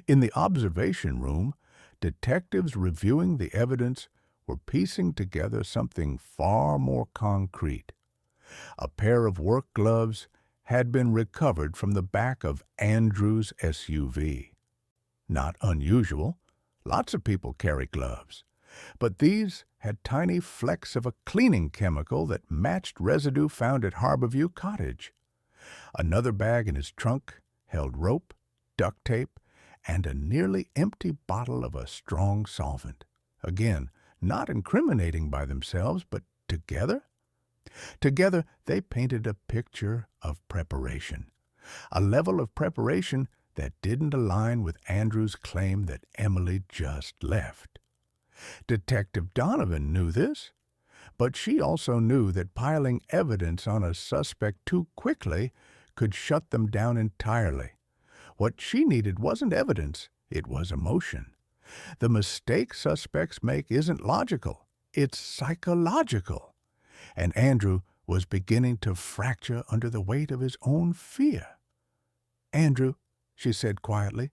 In the observation room, detectives reviewing the evidence were piecing together something far more concrete. A pair of work gloves had been recovered from the back of Andrew's SUV. Not unusual. Lots of people carry gloves. But these had tiny flecks of a cleaning chemical that matched residue found at Harborview Cottage. Another bag in his trunk held rope, duct tape, and a nearly empty bottle of a strong solvent. Again, not incriminating by themselves, but together? Together, they painted a picture of preparation, a level of preparation that didn't align with Andrew's claim that Emily just left. Detective Donovan knew this, but she also knew that piling evidence on a suspect too quickly could shut them down entirely. What she needed wasn't evidence, it was emotion. The mistake suspects make isn't logical, it's psychological. And Andrew was beginning to fracture under the weight of his own fear. "Andrew," she said quietly,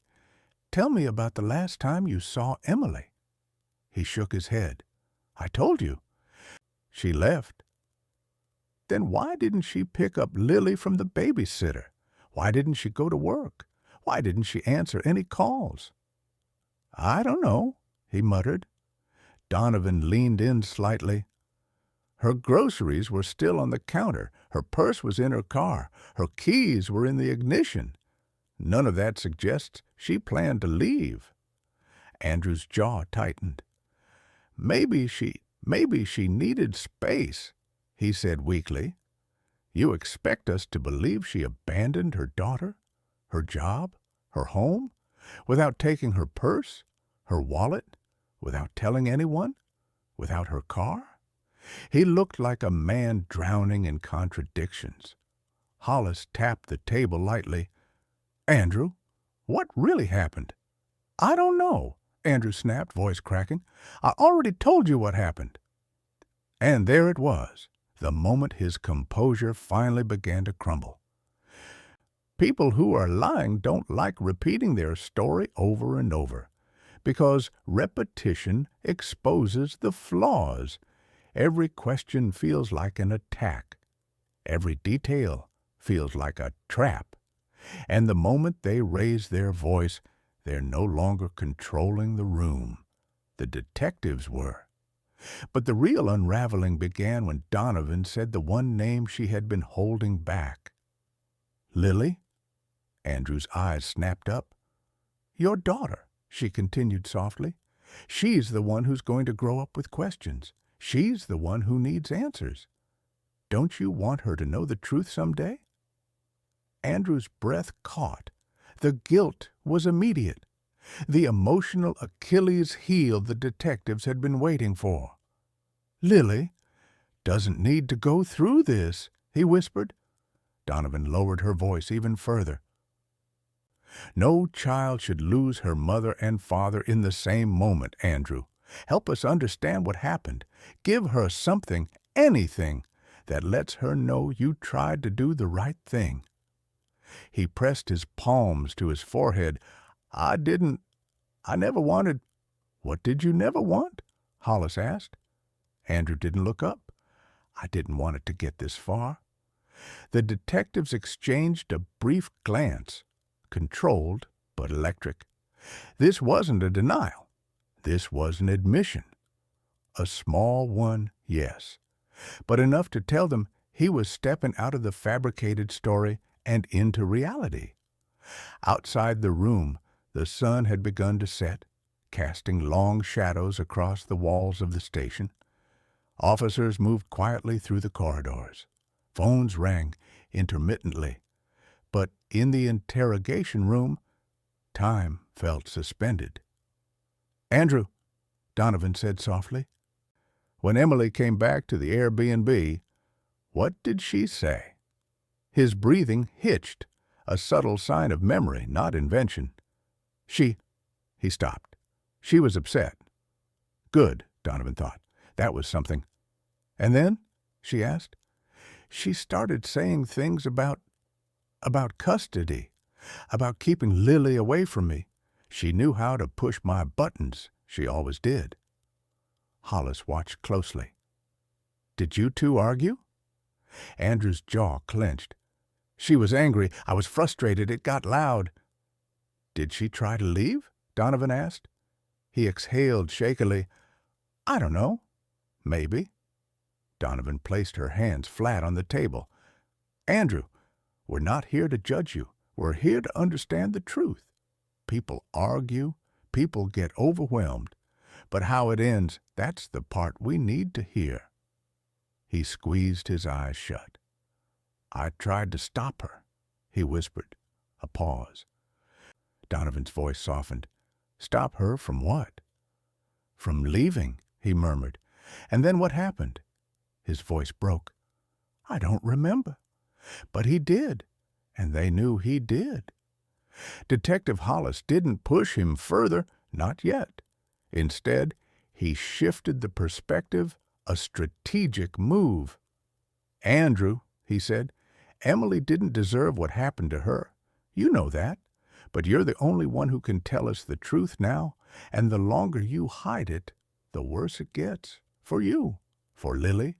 "tell me about the last time you saw Emily." He shook his head. "I told you." "She left." "Then why didn't she pick up Lily from the babysitter? Why didn't she go to work? Why didn't she answer any calls?" "I don't know," he muttered. Donovan leaned in slightly. "Her groceries were still on the counter. Her purse was in her car. Her keys were in the ignition. None of that suggests she planned to leave." Andrew's jaw tightened. Maybe she needed space," he said weakly. "You expect us to believe she abandoned her daughter, her job, her home, without taking her purse, her wallet, without telling anyone, without her car?" He looked like a man drowning in contradictions. Hollis tapped the table lightly. "Andrew, what really happened?" "I don't know," Andrew snapped, voice cracking. "I already told you what happened." And there it was, the moment his composure finally began to crumble. People who are lying don't like repeating their story over and over, because repetition exposes the flaws. Every question feels like an attack. Every detail feels like a trap. And the moment they raise their voice, they're no longer controlling the room. The detectives were. But the real unraveling began when Donovan said the one name she had been holding back. "Lily?" Andrew's eyes snapped up. "Your daughter," she continued softly. "She's the one who's going to grow up with questions. She's the one who needs answers. Don't you want her to know the truth someday?" Andrew's breath caught. The guilt was immediate. The emotional Achilles heel the detectives had been waiting for. "Lily doesn't need to go through this," he whispered. Donovan lowered her voice even further. No child should lose her mother and father in the same moment, Andrew. Help us understand what happened. Give her something, anything, that lets her know you tried to do the right thing. He pressed his palms to his forehead. I never wanted. What did you never want? Hollis asked. Andrew didn't look up. I didn't want it to get this far. The detectives exchanged a brief glance, controlled but electric. This wasn't a denial. This was an admission. A small one, yes, but enough to tell them he was stepping out of the fabricated story and into reality. Outside the room, the sun had begun to set, casting long shadows across the walls of the station. Officers moved quietly through the corridors. Phones rang intermittently, but in the interrogation room, time felt suspended. Andrew, Donovan said softly, when Emily came back to the Airbnb, what did she say? His breathing hitched, a subtle sign of memory, not invention. He stopped. She was upset. Good, Donovan thought. That was something. And then? She asked. She started saying things about custody, about keeping Lily away from me. She knew how to push my buttons. She always did. Hollis watched closely. Did you two argue? Andrew's jaw clenched. She was angry. I was frustrated. It got loud. Did she try to leave? Donovan asked. He exhaled shakily. I don't know. Maybe. Donovan placed her hands flat on the table. Andrew, we're not here to judge you. We're here to understand the truth. People argue. People get overwhelmed. But how it ends, that's the part we need to hear. He squeezed his eyes shut. I tried to stop her, he whispered. A pause. Donovan's voice softened. Stop her from what? From leaving, he murmured. And then what happened? His voice broke. I don't remember. But he did, and they knew he did. Detective Hollis didn't push him further, not yet. Instead, he shifted the perspective, a strategic move. Andrew, he said, Emily didn't deserve what happened to her. You know that. But you're the only one who can tell us the truth now, and the longer you hide it, the worse it gets. For you. For Lily.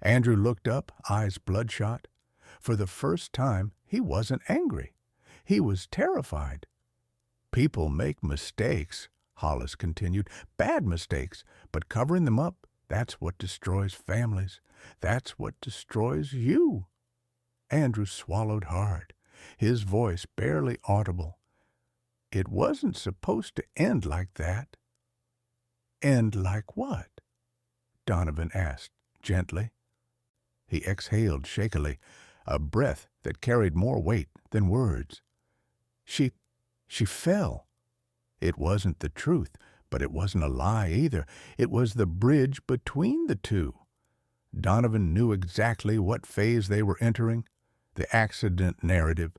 Andrew looked up, eyes bloodshot. For the first time, he wasn't angry. He was terrified. People make mistakes, Hollis continued. Bad mistakes. But covering them up, that's what destroys families. That's what destroys you. Andrew swallowed hard, his voice barely audible. It wasn't supposed to end like that. End like what? Donovan asked, gently. He exhaled shakily, a breath that carried more weight than words. She fell. It wasn't the truth, but it wasn't a lie either. It was the bridge between the two. Donovan knew exactly what phase they were entering, the accident narrative.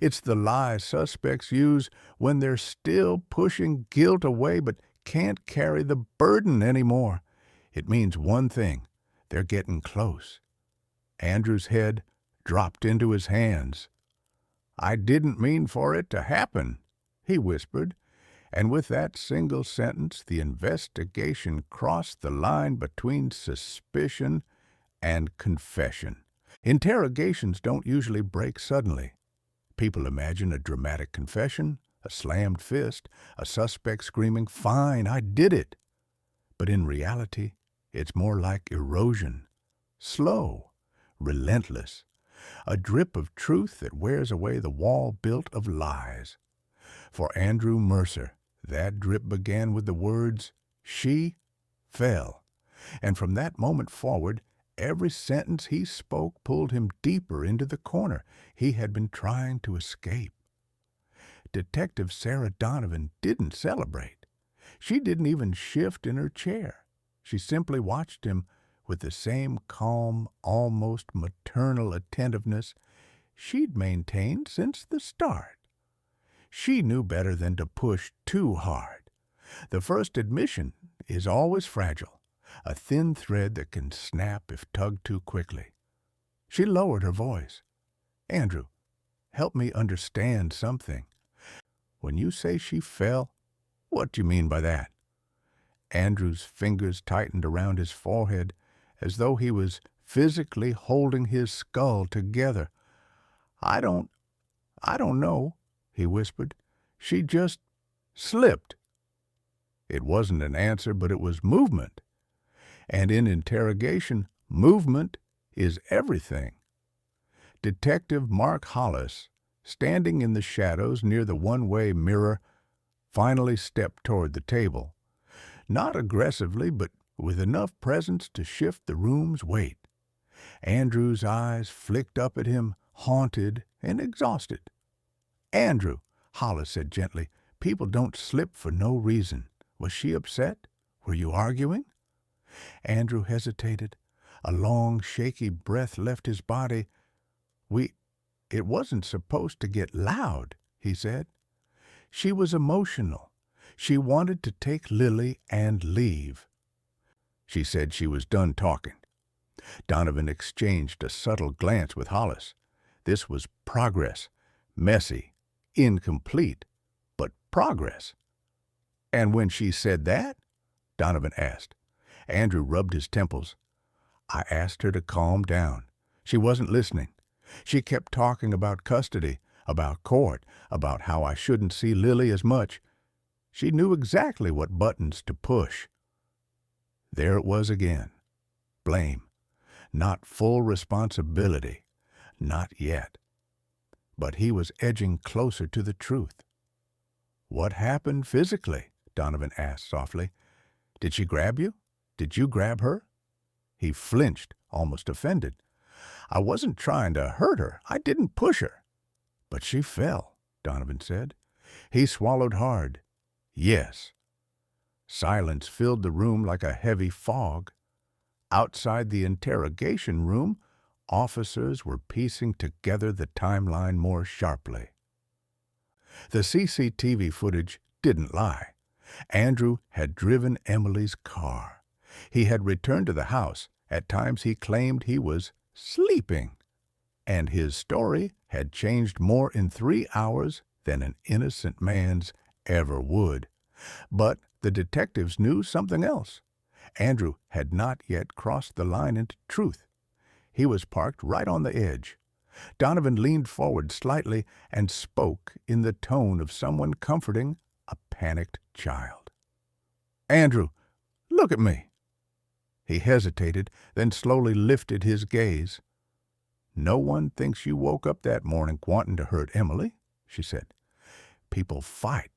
It's the lie suspects use when they're still pushing guilt away but can't carry the burden anymore. It means one thing. They're getting close. Andrew's head dropped into his hands. I didn't mean for it to happen, he whispered, and with that single sentence the investigation crossed the line between suspicion and confession. Interrogations don't usually break suddenly. People imagine a dramatic confession, a slammed fist, a suspect screaming, "Fine, I did it." But in reality, it's more like erosion. Slow, relentless. A drip of truth that wears away the wall built of lies. For Andrew Mercer, that drip began with the words, "She fell." And from that moment forward, every sentence he spoke pulled him deeper into the corner he had been trying to escape. Detective Sarah Donovan didn't celebrate. She didn't even shift in her chair. She simply watched him with the same calm, almost maternal attentiveness she'd maintained since the start. She knew better than to push too hard. The first admission is always fragile, a thin thread that can snap if tugged too quickly. She lowered her voice. "Andrew, help me understand something. When you say she fell, what do you mean by that?" Andrew's fingers tightened around his forehead as though he was physically holding his skull together. I don't know," he whispered. "She just slipped." It wasn't an answer, but it was movement. And in interrogation, movement is everything. Detective Mark Hollis, standing in the shadows near the one-way mirror, finally stepped toward the table. Not aggressively, but with enough presence to shift the room's weight. Andrew's eyes flicked up at him, haunted and exhausted. "Andrew," Hollis said gently, "people don't slip for no reason. Was she upset? Were you arguing?" Andrew hesitated. A long, shaky breath left his body. It wasn't supposed to get loud," he said. "She was emotional. She wanted to take Lily and leave." She said she was done talking. Donovan exchanged a subtle glance with Hollis. This was progress. Messy, incomplete, but progress. "And when she said that?" Donovan asked. Andrew rubbed his temples. "I asked her to calm down. She wasn't listening. She kept talking about custody, about court, about how I shouldn't see Lily as much. She knew exactly what buttons to push." There it was again. Blame. Not full responsibility. Not yet. But he was edging closer to the truth. "What happened physically?" Donovan asked softly. "Did she grab you? Did you grab her?" He flinched, almost offended. "I wasn't trying to hurt her. I didn't push her." "But she fell," Donovan said. He swallowed hard. "Yes." Silence filled the room like a heavy fog. Outside the interrogation room, officers were piecing together the timeline more sharply. The CCTV footage didn't lie. Andrew had driven Emily's car. He had returned to the house. At times he claimed he was sleeping. And his story had changed more in 3 hours than an innocent man's ever would. But the detectives knew something else. Andrew had not yet crossed the line into truth. He was parked right on the edge. Donovan leaned forward slightly and spoke in the tone of someone comforting a panicked child. "Andrew, look at me." He hesitated, then slowly lifted his gaze. "No one thinks you woke up that morning wanting to hurt Emily," she said. "People fight.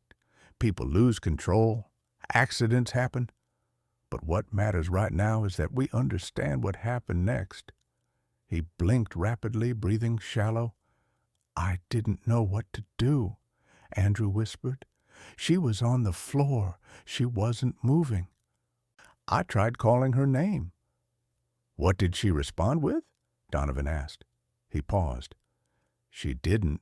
People lose control. Accidents happen. But what matters right now is that we understand what happened next." He blinked rapidly, breathing shallow. "I didn't know what to do," Andrew whispered. "She was on the floor. She wasn't moving. I tried calling her name." "What did she respond with?" Donovan asked. He paused. "She didn't."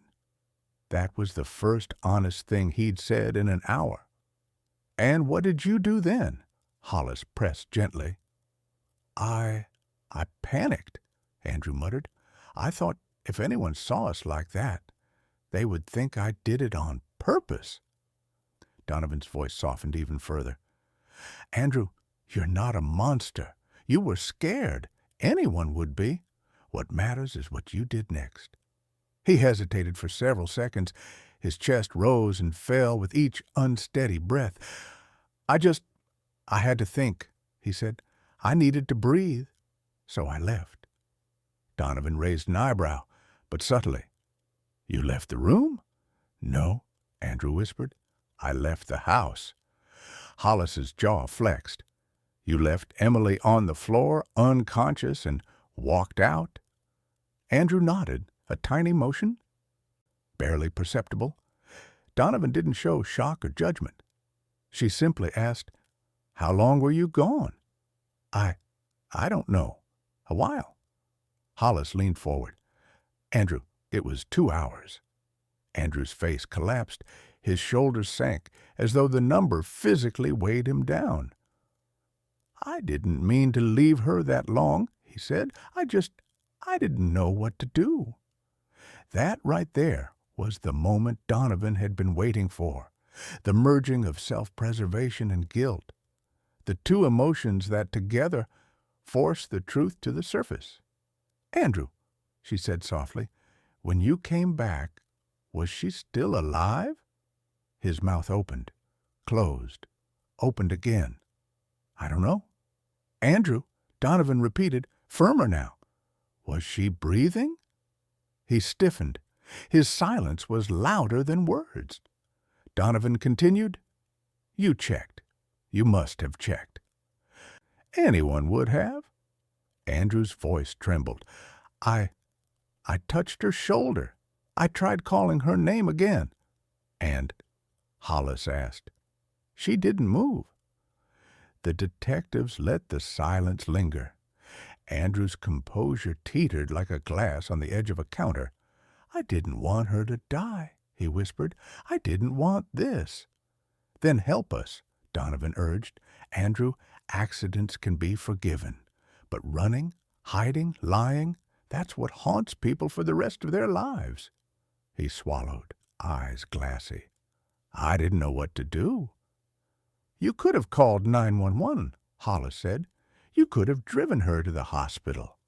That was the first honest thing he'd said in an hour. "And what did you do then?" Hollis pressed gently. I panicked," Andrew muttered. "I thought if anyone saw us like that, they would think I did it on purpose." Donovan's voice softened even further. "Andrew, you're not a monster. You were scared. Anyone would be. What matters is what you did next." He hesitated for several seconds. His chest rose and fell with each unsteady breath. I had to think," he said. "I needed to breathe, so I left." Donovan raised an eyebrow, but subtly. "You left the room?" "No," Andrew whispered. "I left the house." Hollis's jaw flexed. "You left Emily on the floor, unconscious, and walked out?" Andrew nodded, a tiny motion, barely perceptible. Donovan didn't show shock or judgment. She simply asked, "How long were you gone?" I don't know. A while." Hollis leaned forward. "Andrew, it was 2 hours." Andrew's face collapsed. His shoulders sank, as though the number physically weighed him down. "I didn't mean to leave her that long," he said. I didn't know what to do." That right there was the moment Donovan had been waiting for, the merging of self-preservation and guilt, the two emotions that together forced the truth to the surface. "Andrew," she said softly, "when you came back, was she still alive?" His mouth opened, closed, opened again. "I don't know." "Andrew," Donovan repeated, firmer now, "was she breathing?" He stiffened. His silence was louder than words. Donovan continued, "You checked. You must have checked." "Anyone would have." Andrew's voice trembled. I touched her shoulder. I tried calling her name again." "And?" Hollis asked. "She didn't move." The detectives let the silence linger. Andrew's composure teetered like a glass on the edge of a counter. "I didn't want her to die," he whispered. "I didn't want this." "Then help us," Donovan urged. "Andrew, accidents can be forgiven. But running, hiding, lying, that's what haunts people for the rest of their lives." He swallowed, eyes glassy. "I didn't know what to do." "You could have called 911, Hollis said. "You could have driven her to the hospital."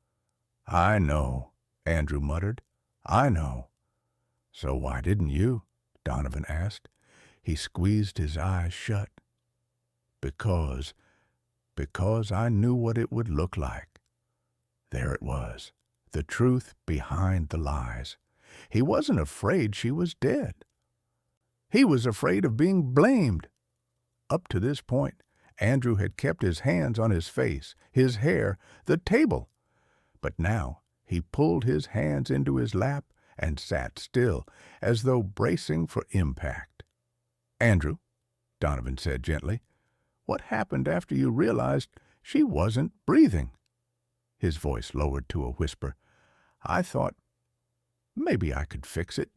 "I know," Andrew muttered. "I know." "So why didn't you?" Donovan asked. He squeezed his eyes shut. Because I knew what it would look like." There it was, the truth behind the lies. He wasn't afraid she was dead. He was afraid of being blamed. Up to this point, Andrew had kept his hands on his face, his hair, the table. But now he pulled his hands into his lap and sat still, as though bracing for impact. "Andrew," Donovan said gently, "what happened after you realized she wasn't breathing?" His voice lowered to a whisper. "I thought maybe I could fix it."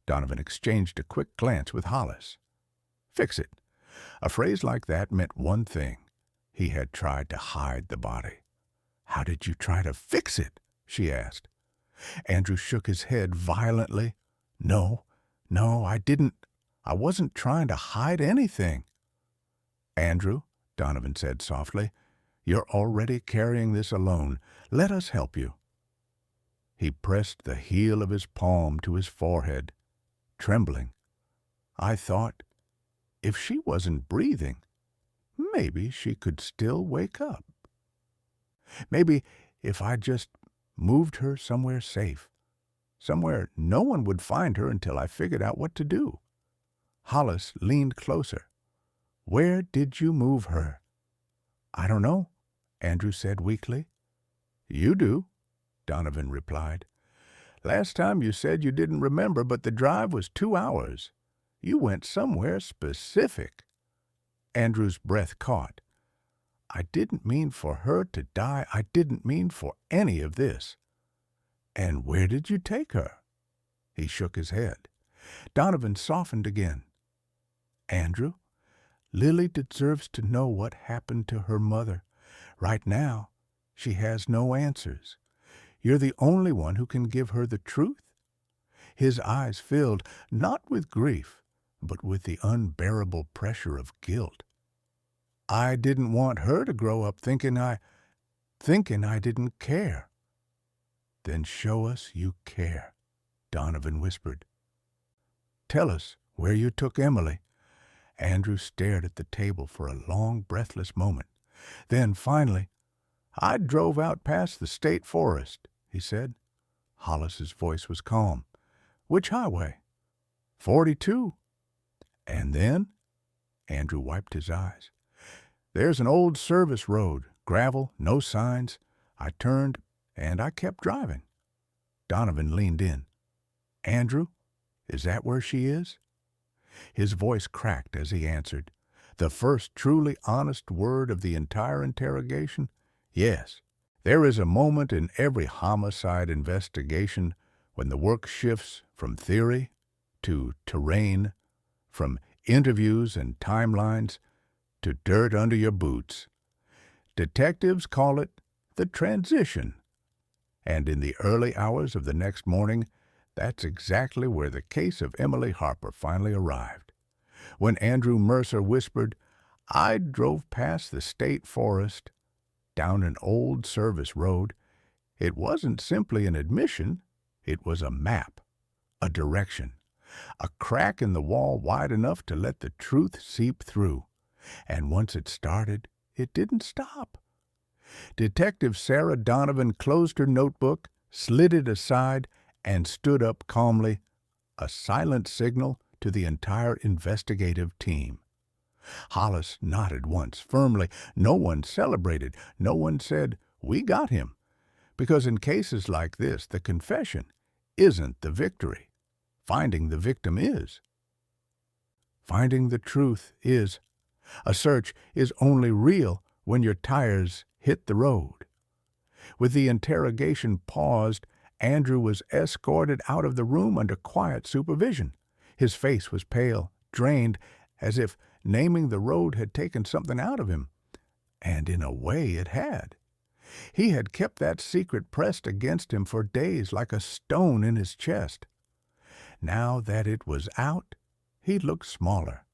Donovan exchanged a quick glance with Hollis. Fix it. A phrase like that meant one thing. He had tried to hide the body. "How did you try to fix it?" she asked. Andrew shook his head violently. No, I didn't. I wasn't trying to hide anything." "Andrew," Donovan said softly, "you're already carrying this alone. Let us help you." He pressed the heel of his palm to his forehead, trembling. "I thought, if she wasn't breathing, maybe she could still wake up. Maybe if I just moved her somewhere safe, somewhere no one would find her until I figured out what to do." Hollis leaned closer. "Where did you move her?" "I don't know," Andrew said weakly. "You do," Donovan replied. "Last time you said you didn't remember, but the drive was 2 hours. You went somewhere specific." Andrew's breath caught. "I didn't mean for her to die. I didn't mean for any of this." "And where did you take her?" He shook his head. Donovan softened again. "Andrew, Lily deserves to know what happened to her mother. Right now, she has no answers. You're the only one who can give her the truth." His eyes filled, not with grief, but with the unbearable pressure of guilt. "I didn't want her to grow up thinking I didn't care." "Then show us you care," Donovan whispered. "Tell us where you took Emily." Andrew stared at the table for a long, breathless moment. Then, finally, "I drove out past the state forest," he said. Hollis's voice was calm. "Which highway?" 42. "And then?" Andrew wiped his eyes. "There's an old service road, gravel, no signs. I turned, and I kept driving." Donovan leaned in. "Andrew, is that where she is?" His voice cracked as he answered. The first truly honest word of the entire interrogation. "Yes, there is a moment in every homicide investigation when the work shifts from theory to terrain, from interviews and timelines to dirt under your boots. Detectives call it the transition. And in the early hours of the next morning, that's exactly where the case of Emily Harper finally arrived. When Andrew Mercer whispered, "I drove past the state forest, down an old service road," it wasn't simply an admission, it was a map, a direction, a crack in the wall wide enough to let the truth seep through. And once it started, it didn't stop. Detective Sarah Donovan closed her notebook, slid it aside, and stood up calmly, a silent signal to the entire investigative team. Hollis nodded once, firmly. No one celebrated. No one said, "We got him." Because in cases like this, the confession isn't the victory. Finding the victim is. Finding the truth is. A search is only real when your tires hit the road. With the interrogation paused, Andrew was escorted out of the room under quiet supervision. His face was pale, drained, as if naming the road had taken something out of him. And in a way it had. He had kept that secret pressed against him for days like a stone in his chest. Now that it was out, he looked smaller.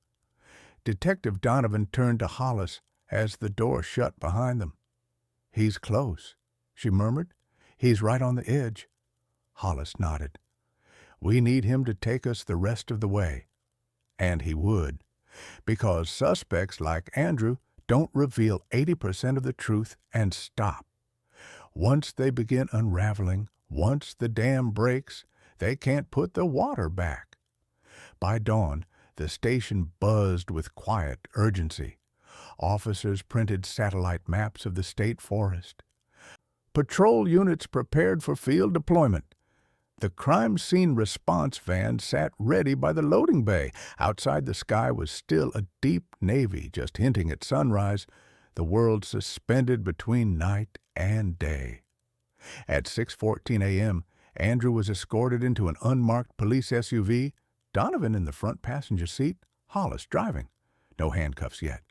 Detective Donovan turned to Hollis as the door shut behind them. "He's close," she murmured. "He's right on the edge." Hollis nodded. "We need him to take us the rest of the way." And he would, because suspects like Andrew don't reveal 80% of the truth and stop. Once they begin unraveling, once the dam breaks, they can't put the water back. By dawn, the station buzzed with quiet urgency. Officers printed satellite maps of the state forest. Patrol units prepared for field deployment. The crime scene response van sat ready by the loading bay. Outside, the sky was still a deep navy, just hinting at sunrise, the world suspended between night and day. At 6:14 a.m., Andrew was escorted into an unmarked police SUV, Donovan in the front passenger seat, Hollis driving. No handcuffs yet.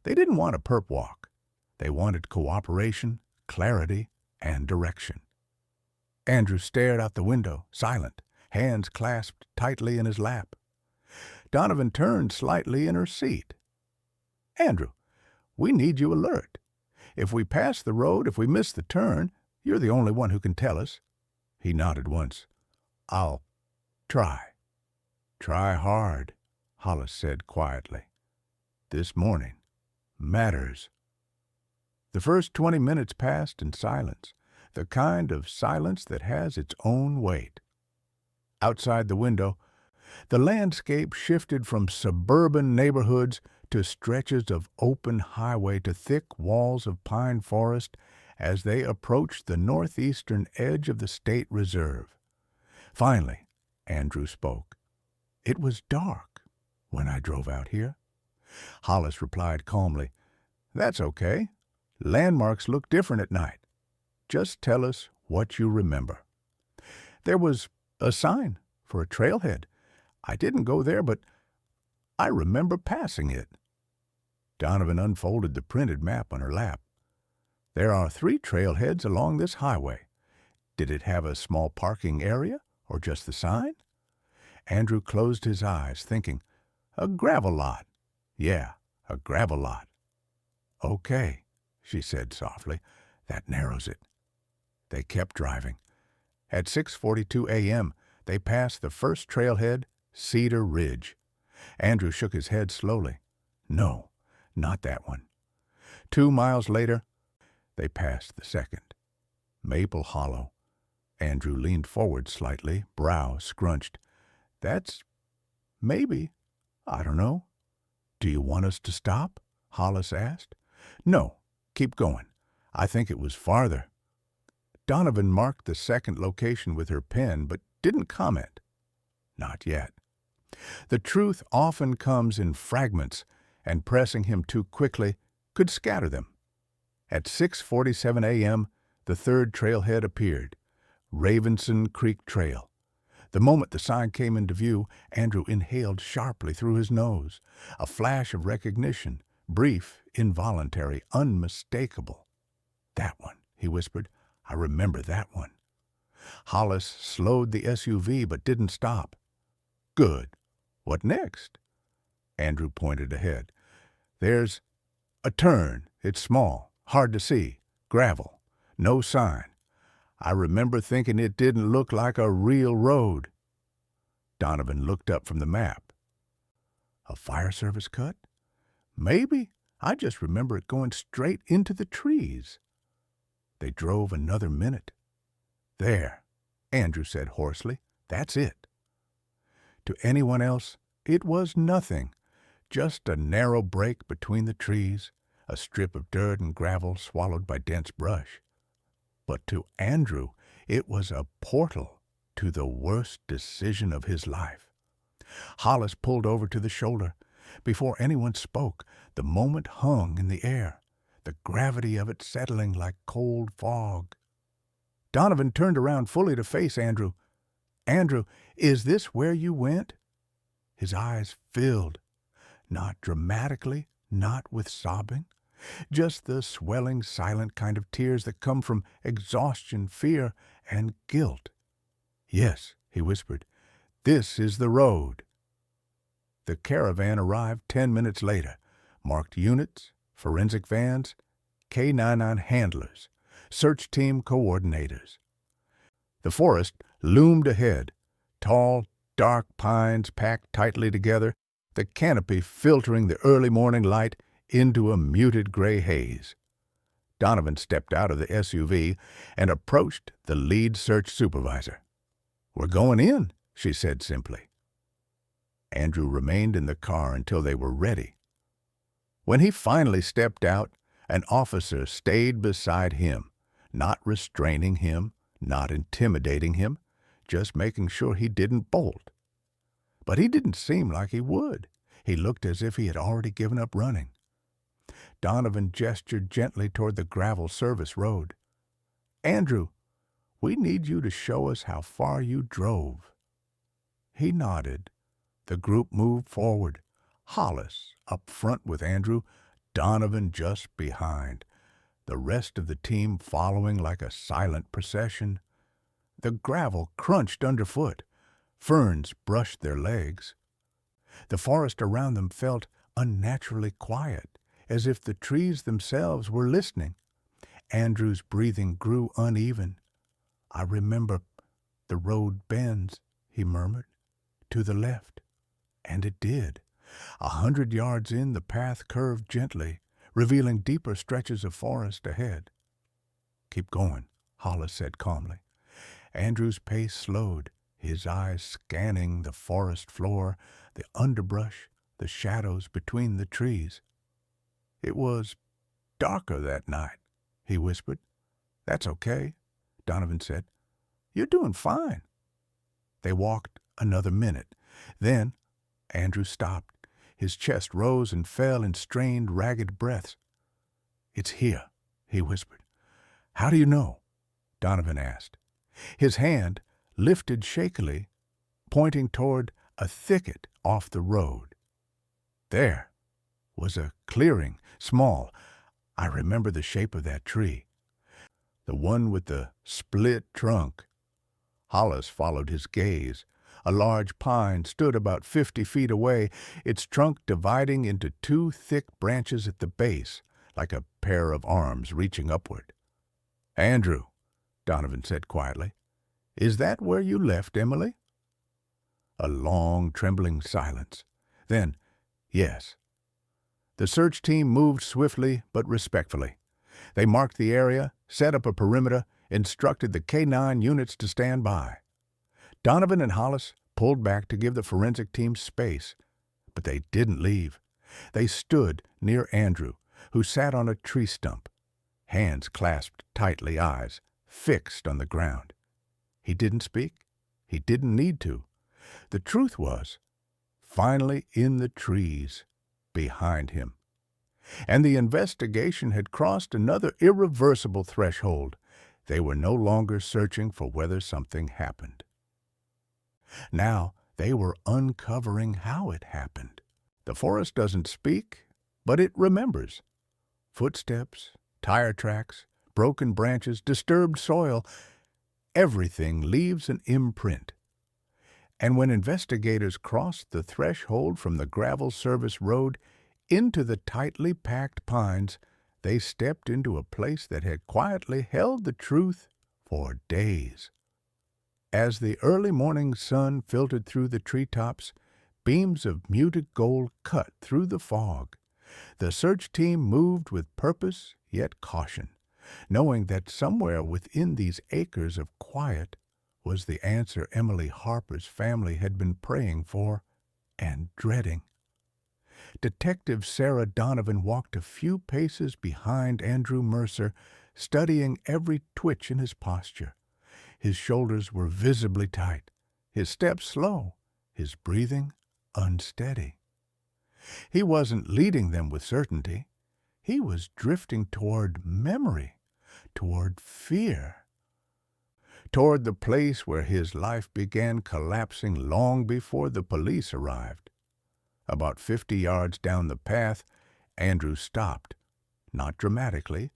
They didn't want a perp walk. They wanted cooperation, clarity, and direction. Andrew stared out the window, silent, hands clasped tightly in his lap. Donovan turned slightly in her seat. "Andrew, we need you alert. If we pass the road, if we miss the turn, you're the only one who can tell us." He nodded once. "I'll try." "Try hard," Hollis said quietly. "This morning matters." The first 20 minutes passed in silence, the kind of silence that has its own weight. Outside the window, the landscape shifted from suburban neighborhoods to stretches of open highway to thick walls of pine forest as they approached the northeastern edge of the state reserve. Finally, Andrew spoke. "It was dark when I drove out here." Hollis replied calmly, "That's okay. Landmarks look different at night. Just tell us what you remember." "There was a sign for a trailhead. I didn't go there, but I remember passing it." Donovan unfolded the printed map on her lap. "There are 3 trailheads along this highway. Did it have a small parking area or just the sign?" Andrew closed his eyes, thinking, "A gravel lot. Yeah, a gravel lot." "Okay," she said softly. "That narrows it." They kept driving. At 6:42 a.m., they passed the first trailhead, Cedar Ridge. Andrew shook his head slowly. No, not that one. 2 miles later, they passed the second, Maple Hollow. Andrew leaned forward slightly, brow scrunched. "That's maybe. I don't know." "Do you want us to stop?" Hollis asked. "No, keep going. I think it was farther." Donovan marked the second location with her pen, but didn't comment. Not yet. The truth often comes in fragments, and pressing him too quickly could scatter them. At 6:47 a.m., the third trailhead appeared, Ravenson Creek Trail. The moment the sign came into view, Andrew inhaled sharply through his nose. A flash of recognition, brief, involuntary, unmistakable. "That one," he whispered. "I remember that one." Hollis slowed the SUV but didn't stop. "Good. What next?" Andrew pointed ahead. "There's a turn. It's small, hard to see, gravel, no sign. I remember thinking it didn't look like a real road." Donovan looked up from the map. "A fire service cut? Maybe. I just remember it going straight into the trees." They drove another minute. "There," Andrew said hoarsely. "That's it." To anyone else, it was nothing. Just a narrow break between the trees, a strip of dirt and gravel swallowed by dense brush. But to Andrew, it was a portal to the worst decision of his life. Hollis pulled over to the shoulder. Before anyone spoke, the moment hung in the air, the gravity of it settling like cold fog. Donovan turned around fully to face Andrew. "Andrew, is this where you went?" His eyes filled, not dramatically, not with sobbing, just the swelling, silent kind of tears that come from exhaustion, fear, and guilt. "Yes," he whispered, "this is the road." The caravan arrived 10 minutes later, marked units, forensic vans, K-99 handlers, search team coordinators. The forest loomed ahead, tall, dark pines packed tightly together, the canopy filtering the early morning light into a muted gray haze. Donovan stepped out of the SUV and approached the lead search supervisor. "We're going in," she said simply. Andrew remained in the car until they were ready. When he finally stepped out, an officer stayed beside him, not restraining him, not intimidating him, just making sure he didn't bolt. But he didn't seem like he would. He looked as if he had already given up running. Donovan gestured gently toward the gravel service road. "Andrew, we need you to show us how far you drove." He nodded. The group moved forward, Hollis up front with Andrew, Donovan just behind, the rest of the team following like a silent procession. The gravel crunched underfoot. Ferns brushed their legs. The forest around them felt unnaturally quiet, as if the trees themselves were listening. Andrew's breathing grew uneven. "I remember the road bends," he murmured, "to the left." And it did. 100 yards in, the path curved gently, revealing deeper stretches of forest ahead. "Keep going," Hollis said calmly. Andrew's pace slowed, his eyes scanning the forest floor, the underbrush, the shadows between the trees. "It was darker that night," he whispered. "That's okay," Donovan said. "You're doing fine." They walked another minute. Then Andrew stopped. His chest rose and fell in strained, ragged breaths. "It's here," he whispered. "How do you know?" Donovan asked. His hand lifted shakily, pointing toward a thicket off the road. There was a clearing, small. I remember the shape of that tree. The one with the split trunk. Hollis followed his gaze. A large pine stood about 50 feet away, its trunk dividing into two thick branches at the base, like a pair of arms reaching upward. "Andrew," Donovan said quietly, "is that where you left Emily?" A long, trembling silence. Then, "Yes." The search team moved swiftly but respectfully. They marked the area, set up a perimeter, instructed the K-9 units to stand by. Donovan and Hollis pulled back to give the forensic team space, but they didn't leave. They stood near Andrew, who sat on a tree stump, hands clasped tightly, eyes fixed on the ground. He didn't speak. He didn't need to. The truth was, finally in the trees behind him. And the investigation had crossed another irreversible threshold. They were no longer searching for whether something happened. Now they were uncovering how it happened. The forest doesn't speak, but it remembers. Footsteps, tire tracks, broken branches, disturbed soil, everything leaves an imprint. And when investigators crossed the threshold from the gravel service road into the tightly packed pines, they stepped into a place that had quietly held the truth for days. As the early morning sun filtered through the treetops, beams of muted gold cut through the fog. The search team moved with purpose yet caution, knowing that somewhere within these acres of quiet was the answer Emily Harper's family had been praying for and dreading. Detective Sarah Donovan walked a few paces behind Andrew Mercer, studying every twitch in his posture. His shoulders were visibly tight, his steps slow, his breathing unsteady. He wasn't leading them with certainty. He was drifting toward memory, toward fear, toward the place where his life began collapsing long before the police arrived. About 50 yards down the path, Andrew stopped, not dramatically,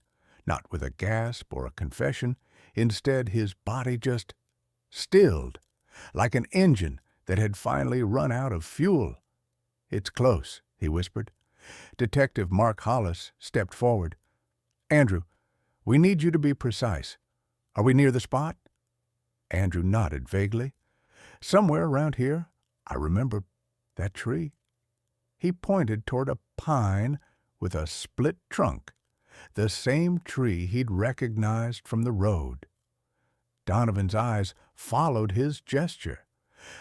not with a gasp or a confession. Instead, his body just stilled, like an engine that had finally run out of fuel. "It's close," he whispered. Detective Mark Hollis stepped forward. "Andrew, we need you to be precise. Are we near the spot?" Andrew nodded vaguely. "Somewhere around here. I remember that tree." He pointed toward a pine with a split trunk, the same tree he'd recognized from the road. Donovan's eyes followed his gesture.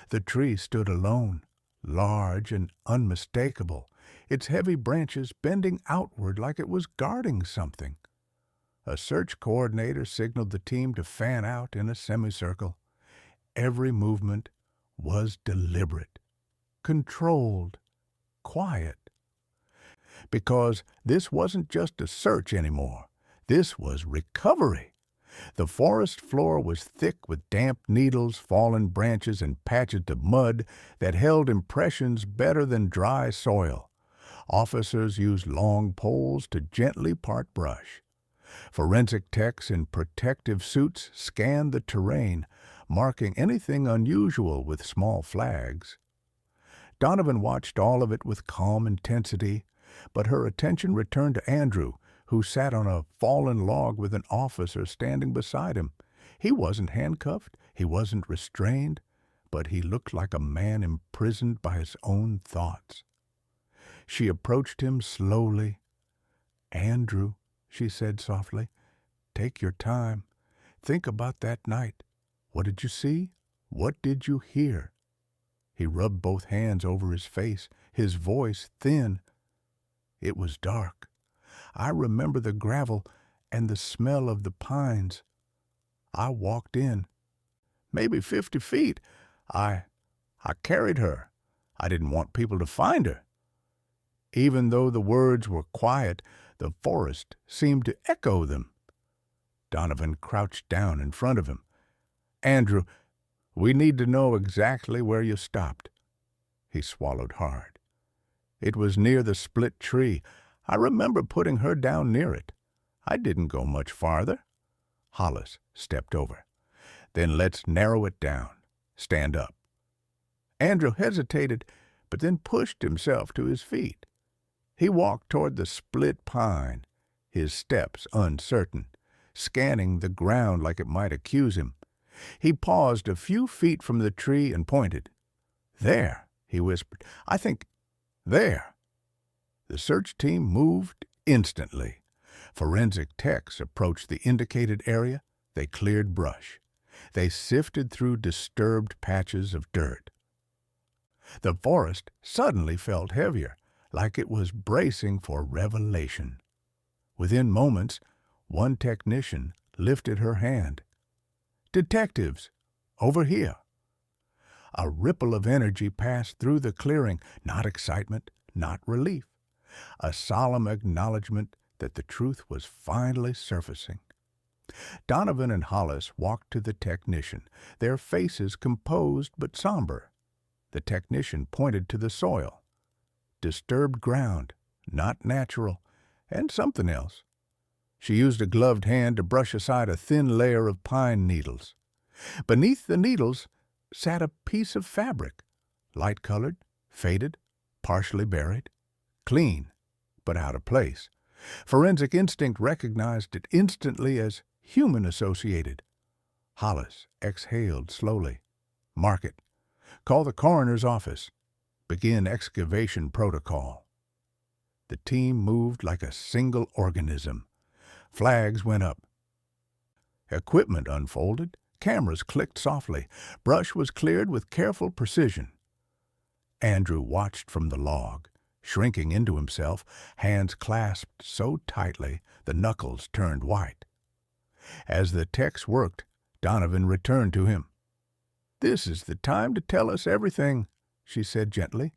The tree stood alone, large and unmistakable, its heavy branches bending outward like it was guarding something. A search coordinator signaled the team to fan out in a semicircle. Every movement was deliberate, controlled, quiet. Because this wasn't just a search anymore. This was recovery. The forest floor was thick with damp needles, fallen branches, and patches of mud that held impressions better than dry soil. Officers used long poles to gently part brush. Forensic techs in protective suits scanned the terrain, marking anything unusual with small flags. Donovan watched all of it with calm intensity, but her attention returned to Andrew, who sat on a fallen log with an officer standing beside him. He wasn't handcuffed, he wasn't restrained, but he looked like a man imprisoned by his own thoughts. She approached him slowly. "Andrew," she said softly, "take your time. Think about that night. What did you see? What did you hear?" He rubbed both hands over his face, his voice thin. "It was dark. I remember the gravel and the smell of the pines. I walked in. Maybe 50 feet. I carried her. I didn't want people to find her." Even though the words were quiet, the forest seemed to echo them. Donovan crouched down in front of him. "Andrew, we need to know exactly where you stopped." He swallowed hard. "It was near the split tree. I remember putting her down near it. I didn't go much farther." Hollis stepped over. "Then let's narrow it down. Stand up." Andrew hesitated, but then pushed himself to his feet. He walked toward the split pine, his steps uncertain, scanning the ground like it might accuse him. He paused a few feet from the tree and pointed. "There," he whispered. "I think there." The search team moved instantly. Forensic techs approached the indicated area. They cleared brush. They sifted through disturbed patches of dirt. The forest suddenly felt heavier, like it was bracing for revelation. Within moments, one technician lifted her hand. "Detectives, over here." A ripple of energy passed through the clearing, not excitement, not relief. A solemn acknowledgement that the truth was finally surfacing. Donovan and Hollis walked to the technician, their faces composed but somber. The technician pointed to the soil. Disturbed ground, not natural, and something else. She used a gloved hand to brush aside a thin layer of pine needles. Beneath the needles sat a piece of fabric, light-colored, faded, partially buried, clean, but out of place. Forensic instinct recognized it instantly as human-associated. Hollis exhaled slowly. Mark it. Call the coroner's office. Begin excavation protocol. The team moved like a single organism. Flags went up. Equipment unfolded. Cameras clicked softly. Brush was cleared with careful precision. Andrew watched from the log, shrinking into himself, hands clasped so tightly the knuckles turned white. As the techs worked, Donovan returned to him. "This is the time to tell us everything," she said gently.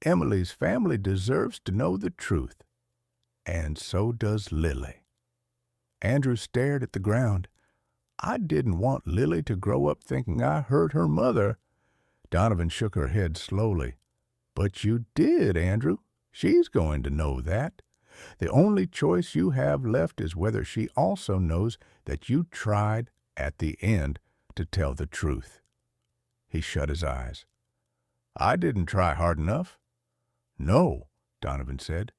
"Emily's family deserves to know the truth. And so does Lily." Andrew stared at the ground. "I didn't want Lily to grow up thinking I hurt her mother." Donovan shook her head slowly. "But you did, Andrew. She's going to know that. The only choice you have left is whether she also knows that you tried, at the end, to tell the truth." He shut his eyes. "I didn't try hard enough." "No," Donovan said,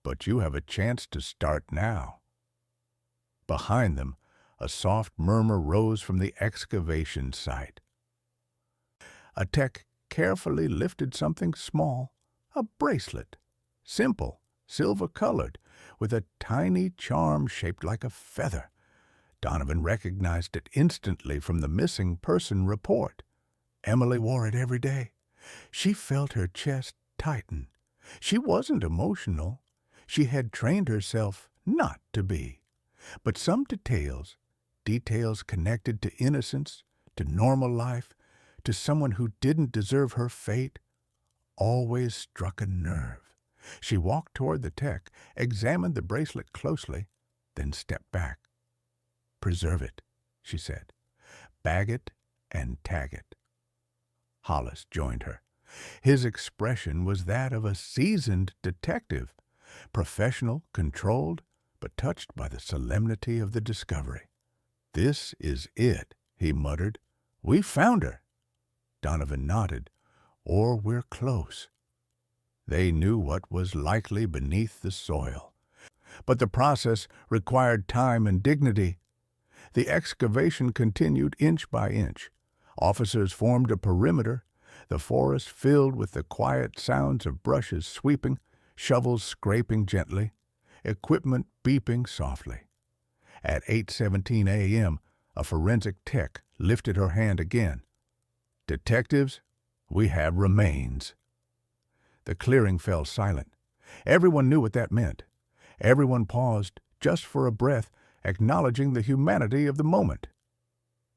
"but you have a chance to start now." Behind them, a soft murmur rose from the excavation site. A tech carefully lifted something small, a bracelet, simple, silver-colored, with a tiny charm shaped like a feather. Donovan recognized it instantly from the missing person report. Emily wore it every day. She felt her chest tighten. She wasn't emotional. She had trained herself not to be. But some details connected to innocence, to normal life, to someone who didn't deserve her fate, always struck a nerve. She walked toward the tech, examined the bracelet closely, then stepped back. "Preserve it," she said. "Bag it and tag it." Hollis joined her. His expression was that of a seasoned detective, professional, controlled, but touched by the solemnity of the discovery. "This is it," he muttered. "We found her." Donovan nodded. "Or we're close." They knew what was likely beneath the soil. But the process required time and dignity. The excavation continued inch by inch. Officers formed a perimeter, the forest filled with the quiet sounds of brushes sweeping, shovels scraping gently, equipment beeping softly. At 8:17 a.m., a forensic tech lifted her hand again. "Detectives, we have remains." The clearing fell silent. Everyone knew what that meant. Everyone paused just for a breath, acknowledging the humanity of the moment.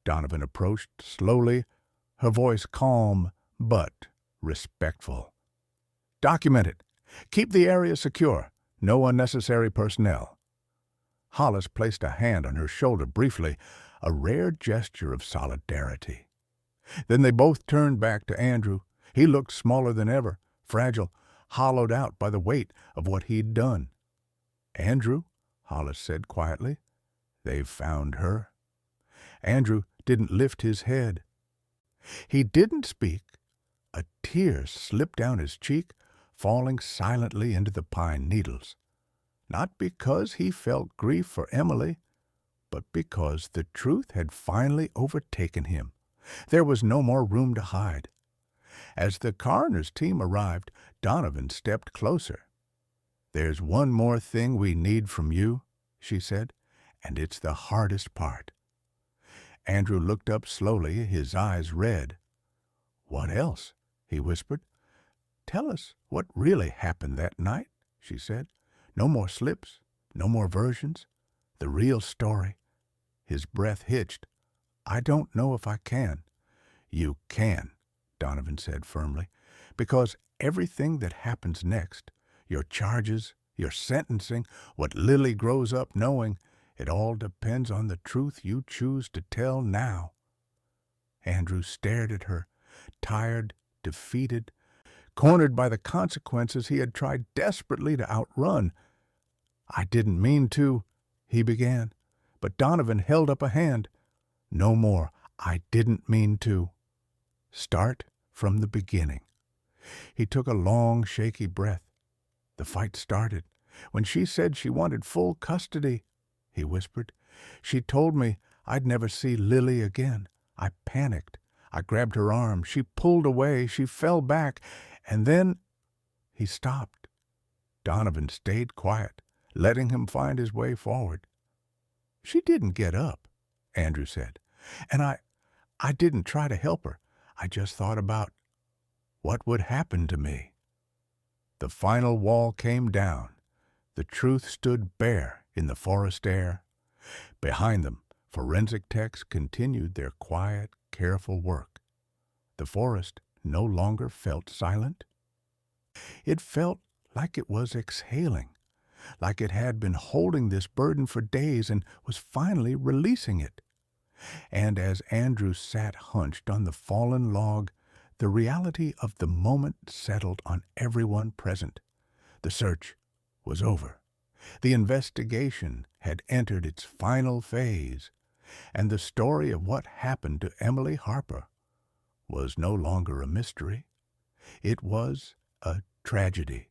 Donovan approached slowly, her voice calm but respectful. "Document it. Keep the area secure. No unnecessary personnel." Hollis placed a hand on her shoulder briefly, a rare gesture of solidarity. Then they both turned back to Andrew. He looked smaller than ever, fragile, hollowed out by the weight of what he'd done. "Andrew," Hollis said quietly, "they've found her." Andrew didn't lift his head. He didn't speak. A tear slipped down his cheek, falling silently into the pine needles. Not because he felt grief for Emily, but because the truth had finally overtaken him. There was no more room to hide. As the coroner's team arrived, Donovan stepped closer. "There's one more thing we need from you," she said, "and it's the hardest part." Andrew looked up slowly, his eyes red. "What else?" he whispered. "Tell us what really happened that night," she said. "No more slips, no more versions. The real story." His breath hitched. "I don't know if I can." "You can," Donovan said firmly, "because everything that happens next, your charges, your sentencing, what Lily grows up knowing, It all depends on the truth you choose to tell now." Andrew stared at her, tired, defeated, cornered by the consequences he had tried desperately to outrun. "I didn't mean to," he began, but Donovan held up a hand. "No more. I didn't mean to. Start from the beginning." He took a long, shaky breath. "The fight started when she said she wanted full custody," he whispered. "She told me I'd never see Lily again. I panicked. I grabbed her arm. She pulled away. She fell back. And then—" He stopped. Donovan stayed quiet, letting him find his way forward. "She didn't get up," Andrew said. "And I didn't try to help her. I just thought about what would happen to me." The final wall came down. The truth stood bare in the forest air. Behind them, forensic techs continued their quiet, careful work. The forest no longer felt silent. It felt like it was exhaling, like it had been holding this burden for days and was finally releasing it. And as Andrew sat hunched on the fallen log, the reality of the moment settled on everyone present. The search was over. The investigation had entered its final phase, and the story of what happened to Emily Harper was no longer a mystery. It was a tragedy.